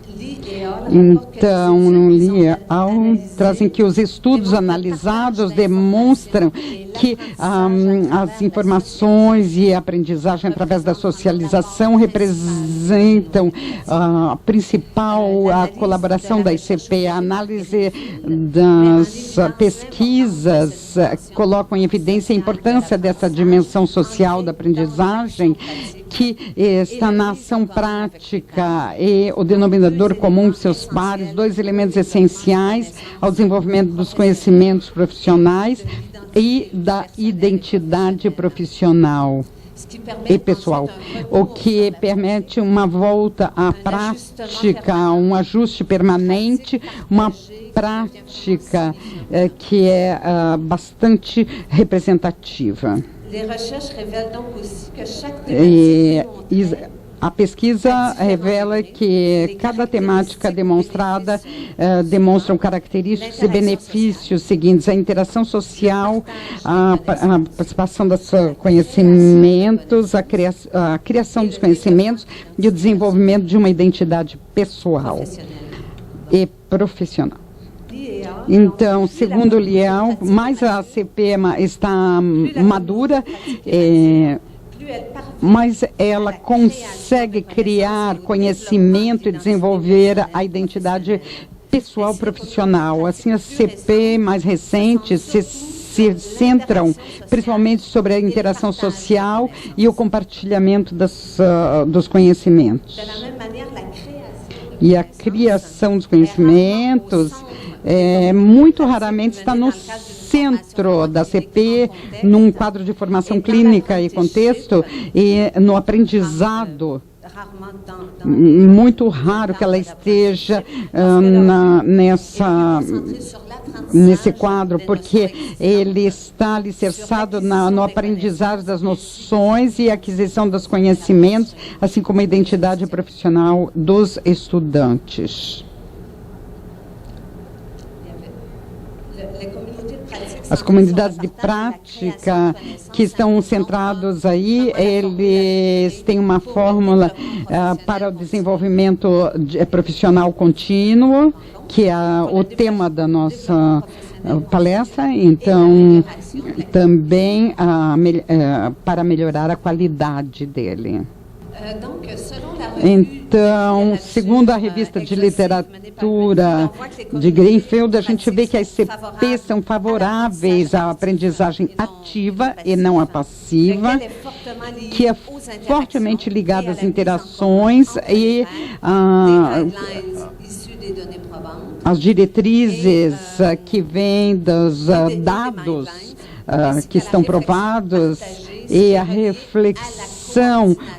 Então, no Liao, trazem que os estudos analisados demonstram que as informações e a aprendizagem através da socialização representam a principal colaboração da ICP. A análise das pesquisas colocam em evidência a importância dessa dimensão social da aprendizagem, que está na ação prática e o denominador comum de seus pares, 2 elementos essenciais ao desenvolvimento dos conhecimentos profissionais e da identidade profissional e pessoal, o que permite uma volta à prática, um ajuste permanente, uma prática que é bastante representativa. A pesquisa revela que cada temática demonstrada demonstram características e benefícios seguintes: a interação social, a participação dos conhecimentos, a criação dos conhecimentos e o desenvolvimento de uma identidade pessoal e profissional. Então, segundo o Liel, mais a CP está madura, mas ela consegue criar conhecimento e desenvolver a identidade pessoal profissional. Assim, as CP mais recentes se centram principalmente sobre a interação social e o compartilhamento dos conhecimentos. E a criação dos conhecimentos muito raramente está no centro da CP, num quadro de formação clínica e contexto, e no aprendizado. Muito raro que ela esteja nesse quadro, porque ele está alicerçado no aprendizado das noções e aquisição dos conhecimentos, assim como a identidade profissional dos estudantes. As comunidades de prática que estão centrados aí, eles têm uma fórmula para o desenvolvimento profissional contínuo, que é o tema da nossa palestra, então também para melhorar a qualidade dele. Então, segundo a revista de literatura de Greenfield, a gente vê que as CP são favoráveis à aprendizagem ativa e não a passiva, que é fortemente ligada às interações e às diretrizes que vêm dos dados que estão provados e a reflexão,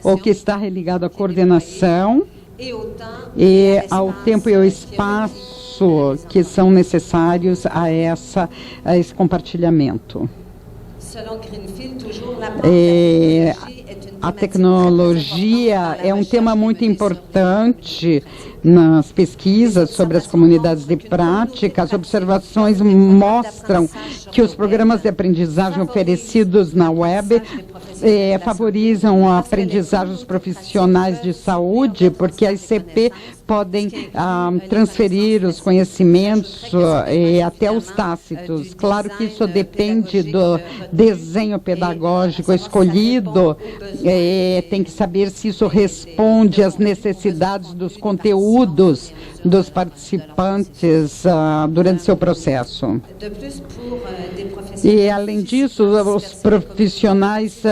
ou que está ligado à coordenação e ao tempo e ao espaço que são necessários a esse compartilhamento. A tecnologia é um tema muito importante nas pesquisas sobre as comunidades de prática. As observações mostram que os programas de aprendizagem oferecidos na web favorizam a aprendizagem dos profissionais de saúde, porque as CP podem transferir os conhecimentos e até os tácitos. Claro que isso depende do desenho pedagógico escolhido, tem que saber se isso responde às necessidades dos conteúdos dos participantes durante seu processo. E, além disso, os profissionais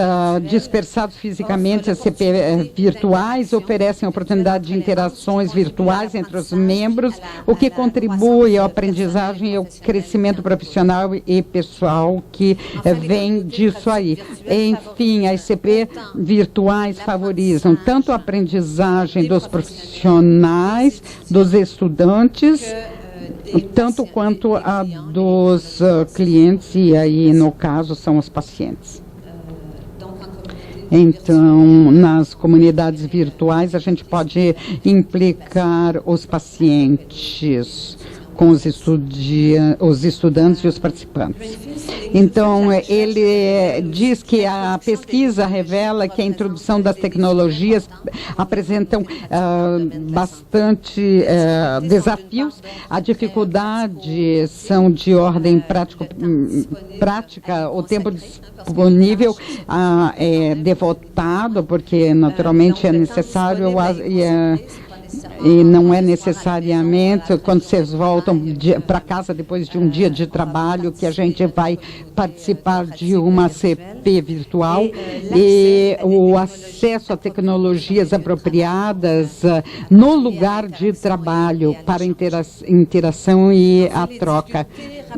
dispersados fisicamente, as CP virtuais, oferecem oportunidade de interações virtuais entre os membros, o que contribui à aprendizagem e ao crescimento profissional e pessoal que vem disso aí. Enfim, as CP virtuais favorizam tanto a aprendizagem dos profissionais, dos estudantes, tanto quanto a dos clientes, e aí, no caso, são os pacientes. Então, nas comunidades virtuais, a gente pode implicar os pacientes com os estudantes e os participantes. Então, ele diz que a pesquisa revela que a introdução das tecnologias apresentam bastante desafios. A dificuldade são de ordem prática, o tempo disponível é devotado, porque naturalmente é necessário e não é necessariamente quando vocês voltam para casa depois de um dia de trabalho que a gente vai participar de uma CP virtual, e o acesso a tecnologias apropriadas no lugar de trabalho para interação e a troca.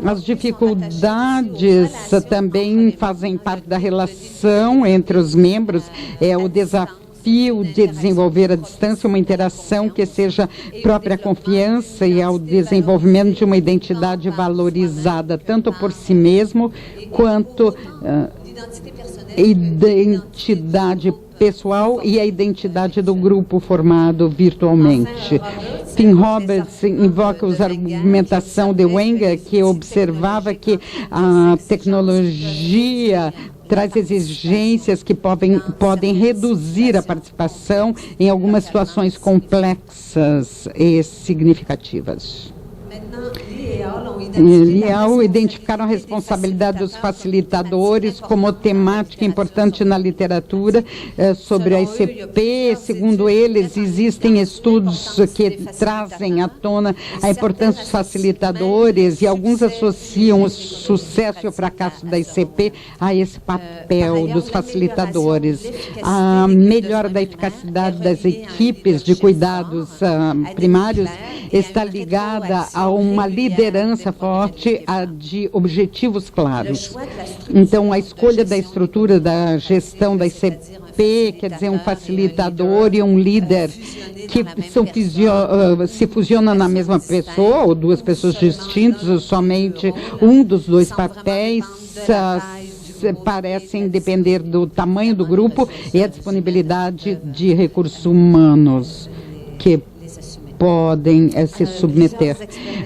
As dificuldades também fazem parte da relação entre os membros, o desafio de desenvolver à distância uma interação que seja própria confiança e ao desenvolvimento de uma identidade valorizada tanto por si mesmo quanto identidade pessoal e a identidade do grupo formado virtualmente. Tim Roberts invoca a argumentação de Wenger, que observava que a tecnologia traz exigências que podem reduzir a participação em algumas situações complexas e significativas. Liel identificaram a responsabilidade dos facilitadores como temática importante na literatura sobre a ICP. Segundo eles, existem estudos que trazem à tona a importância dos facilitadores e alguns associam o sucesso e o fracasso da ICP a esse papel dos facilitadores. A melhora da eficacidade das equipes de cuidados primários está ligada a uma liderança forte, de objetivos claros. Então, a escolha da estrutura da gestão da ICP, quer dizer, um facilitador e um líder que se fusionam na mesma pessoa, ou duas pessoas distintas, ou somente um dos dois papéis, parecem depender do tamanho do grupo e a disponibilidade de recursos humanos que podem se submeter.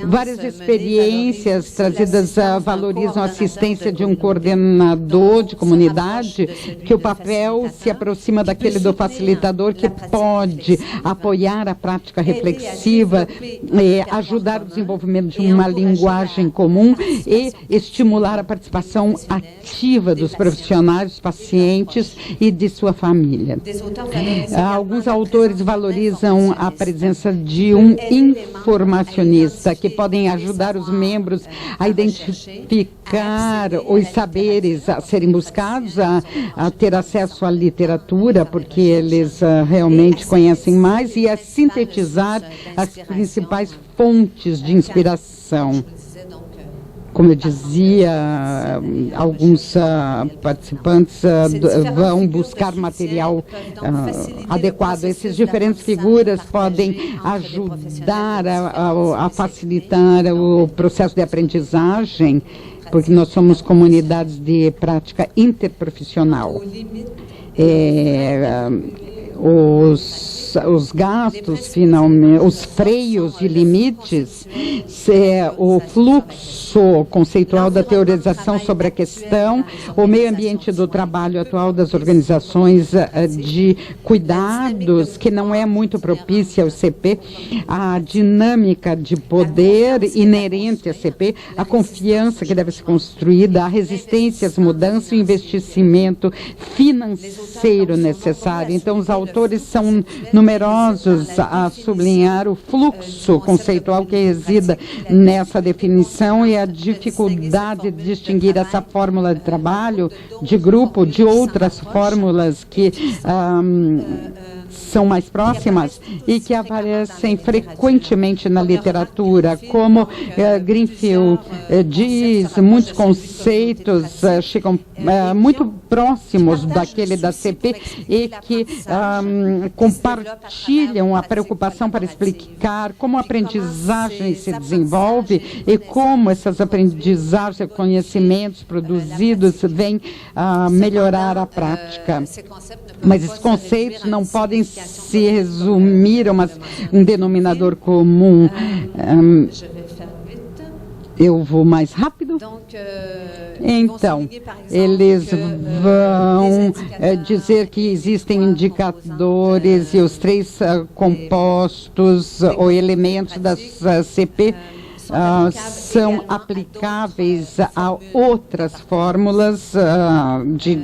Várias experiências trazidas valorizam a assistência de um coordenador de comunidade, que o papel se aproxima daquele do facilitador, que pode apoiar a prática reflexiva, ajudar o desenvolvimento de uma linguagem comum e estimular a participação ativa dos profissionais, dos pacientes e de sua família. Alguns autores valorizam a presença de um informacionista, que podem ajudar os membros a identificar os saberes a serem buscados, a ter acesso à literatura, porque eles realmente conhecem mais, e a sintetizar as principais fontes de inspiração. Como eu dizia, alguns participantes vão buscar material adequado. Essas diferentes figuras podem ajudar a facilitar o processo de aprendizagem, porque nós somos comunidades de prática interprofissional. Os gastos, finalmente, os freios e limites, o fluxo conceitual da teorização sobre a questão, o meio ambiente do trabalho atual das organizações de cuidados, que não é muito propícia ao ICP, a dinâmica de poder inerente à ICP, a confiança que deve ser construída, a resistência às mudanças e o investimento financeiro necessário. Então, os autores são numerosos a sublinhar o fluxo conceitual que resida nessa definição e a dificuldade de distinguir essa fórmula de trabalho de grupo de outras fórmulas que são mais próximas e que aparecem frequentemente na literatura, como Greenfield diz, muitos conceitos chegam muito próximos daquele da CP e que compartilham a preocupação para explicar como a aprendizagem se desenvolve e como essas aprendizagens, conhecimentos produzidos vêm melhorar a prática. Mas esses conceitos não podem se resumir a um denominador comum. Eu vou mais rápido. Então, eles vão dizer que existem indicadores e os três compostos ou elementos da CP são aplicáveis a outras fórmulas de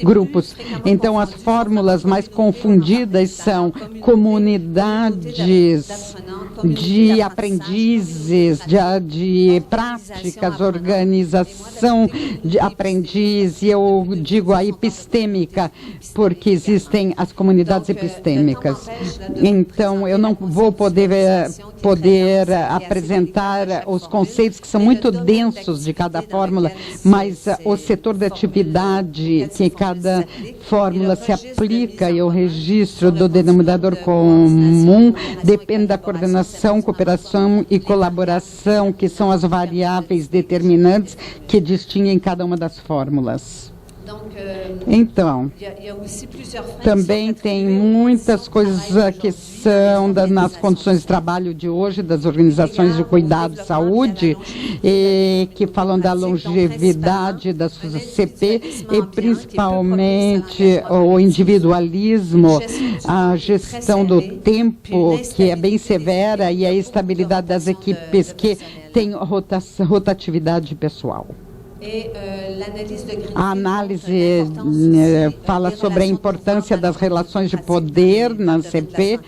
grupos. Então, as fórmulas mais confundidas são comunidades de aprendizes, de práticas, organização de aprendiz, e eu digo a epistêmica, porque existem as comunidades epistêmicas. Então, eu não vou poder apresentar os conceitos que são muito densos de cada fórmula, mas o setor da atividade que cada fórmula se aplica e o registro do denominador comum depende da coordenação, cooperação e colaboração, que são as variáveis determinantes que distinguem cada uma das fórmulas. Então, também tem muitas coisas que são nas condições de trabalho de hoje, das organizações de cuidado de saúde, que falam da longevidade da CP e principalmente o individualismo, a gestão do tempo, que é bem severa, e a estabilidade das equipes que têm rotatividade pessoal. A análise fala sobre a importância das relações de poder na CP,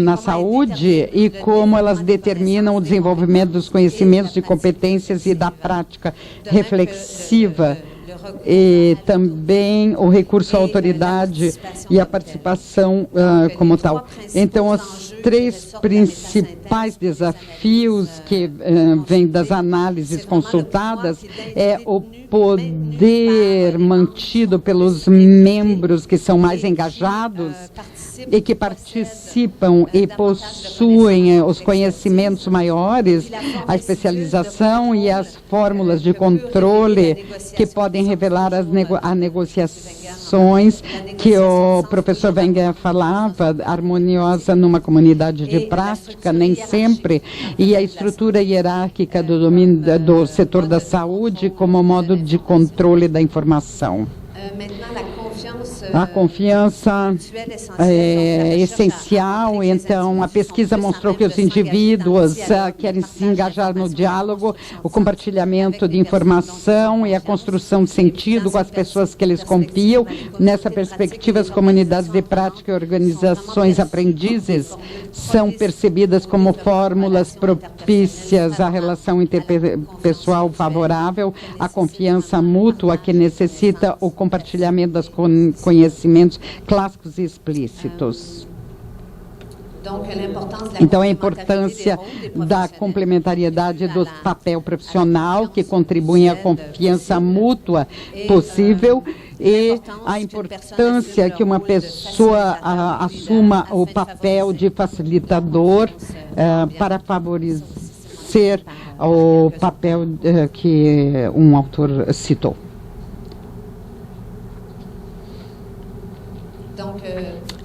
na saúde, e como elas determinam o desenvolvimento dos conhecimentos, de competências e da prática reflexiva, e também o recurso à autoridade e a participação como tal. Então, os 3 principais desafios que vêm das análises consultadas é o poder mantido pelos membros que são mais engajados e que participam e possuem os conhecimentos maiores, a especialização e as fórmulas de controle que podem revelar as negociações que o professor Wenger falava, harmoniosa numa comunidade de prática, nem sempre, e a estrutura hierárquica do domínio do setor da saúde como modo de controle da informação. A confiança é essencial, então a pesquisa mostrou que os indivíduos querem se engajar no diálogo, o compartilhamento de informação e a construção de sentido com as pessoas que eles confiam. Nessa perspectiva, as comunidades de prática e organizações aprendizes são percebidas como fórmulas propícias à relação interpessoal favorável, à confiança mútua que necessita o compartilhamento das conhecimentos clássicos e explícitos. Então, a importância da complementariedade do papel profissional, que contribui à confiança mútua possível, e a importância que uma pessoa assuma o papel de facilitador para favorecer o papel que um autor citou.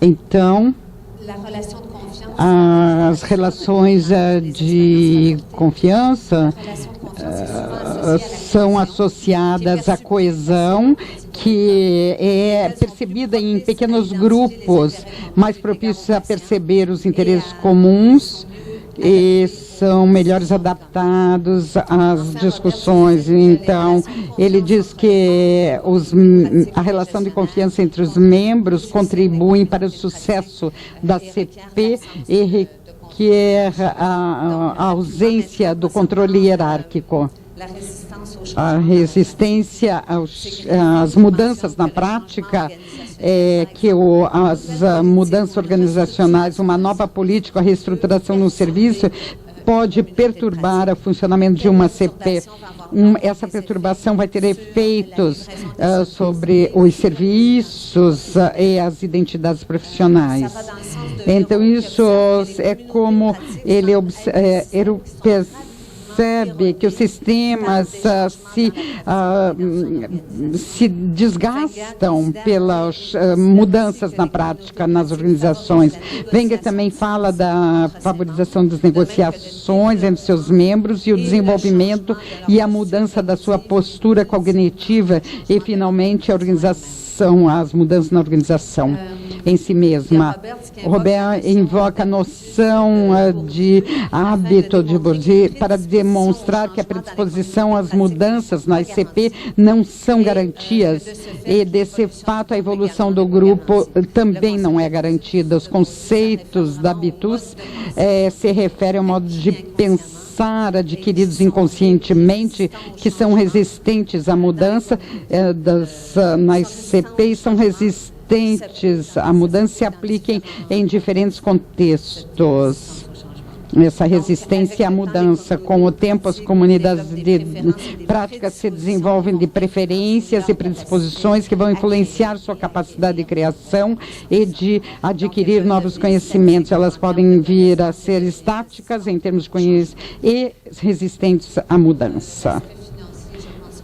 Então, as relações de confiança são associadas à coesão, que é percebida em pequenos grupos, mais propícios a perceber os interesses comuns e são melhores adaptados às discussões. Então, ele diz que a relação de confiança entre os membros contribui para o sucesso da CP e requer a ausência do controle hierárquico. A resistência às mudanças na prática, as mudanças organizacionais, uma nova política, a reestruturação no serviço, pode perturbar o funcionamento de uma CP. Essa perturbação vai ter efeitos sobre os serviços e as identidades profissionais. Então, isso é como ele percebe que os sistemas se desgastam pelas mudanças na prática nas organizações. Wenger também fala da favorização das negociações entre seus membros e o desenvolvimento e a mudança da sua postura cognitiva e, finalmente, as mudanças na organização em si mesma. O Robert invoca a noção de hábito de Bourdieu para demonstrar que a predisposição às mudanças na ICP não são garantias, e desse fato a evolução do grupo também não é garantida. Os conceitos da Habitus se referem ao modo de pensar adquiridos inconscientemente, que são resistentes à mudança nas CPs, são resistentes à mudança, se apliquem em diferentes contextos. Essa resistência à mudança, com o tempo, as comunidades de prática se desenvolvem de preferências e predisposições que vão influenciar sua capacidade de criação e de adquirir novos conhecimentos. Elas podem vir a ser estáticas em termos de conhecimento e resistentes à mudança.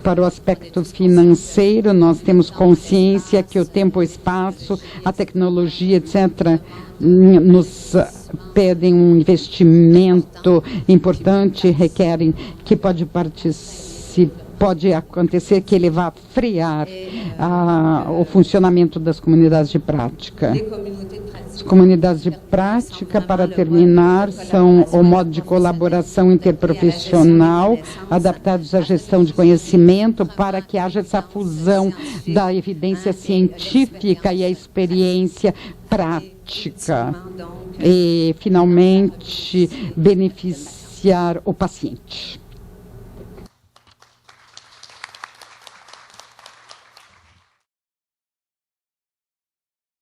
para o aspecto financeiro, nós temos consciência que o tempo, o espaço, a tecnologia, etc., nos pedem um investimento importante, requerem que pode acontecer que ele vá frear o funcionamento das comunidades de prática. As comunidades de prática, para terminar, são o modo de colaboração interprofissional, adaptados à gestão de conhecimento, para que haja essa fusão da evidência científica e a experiência prática. E, finalmente, beneficiar o paciente.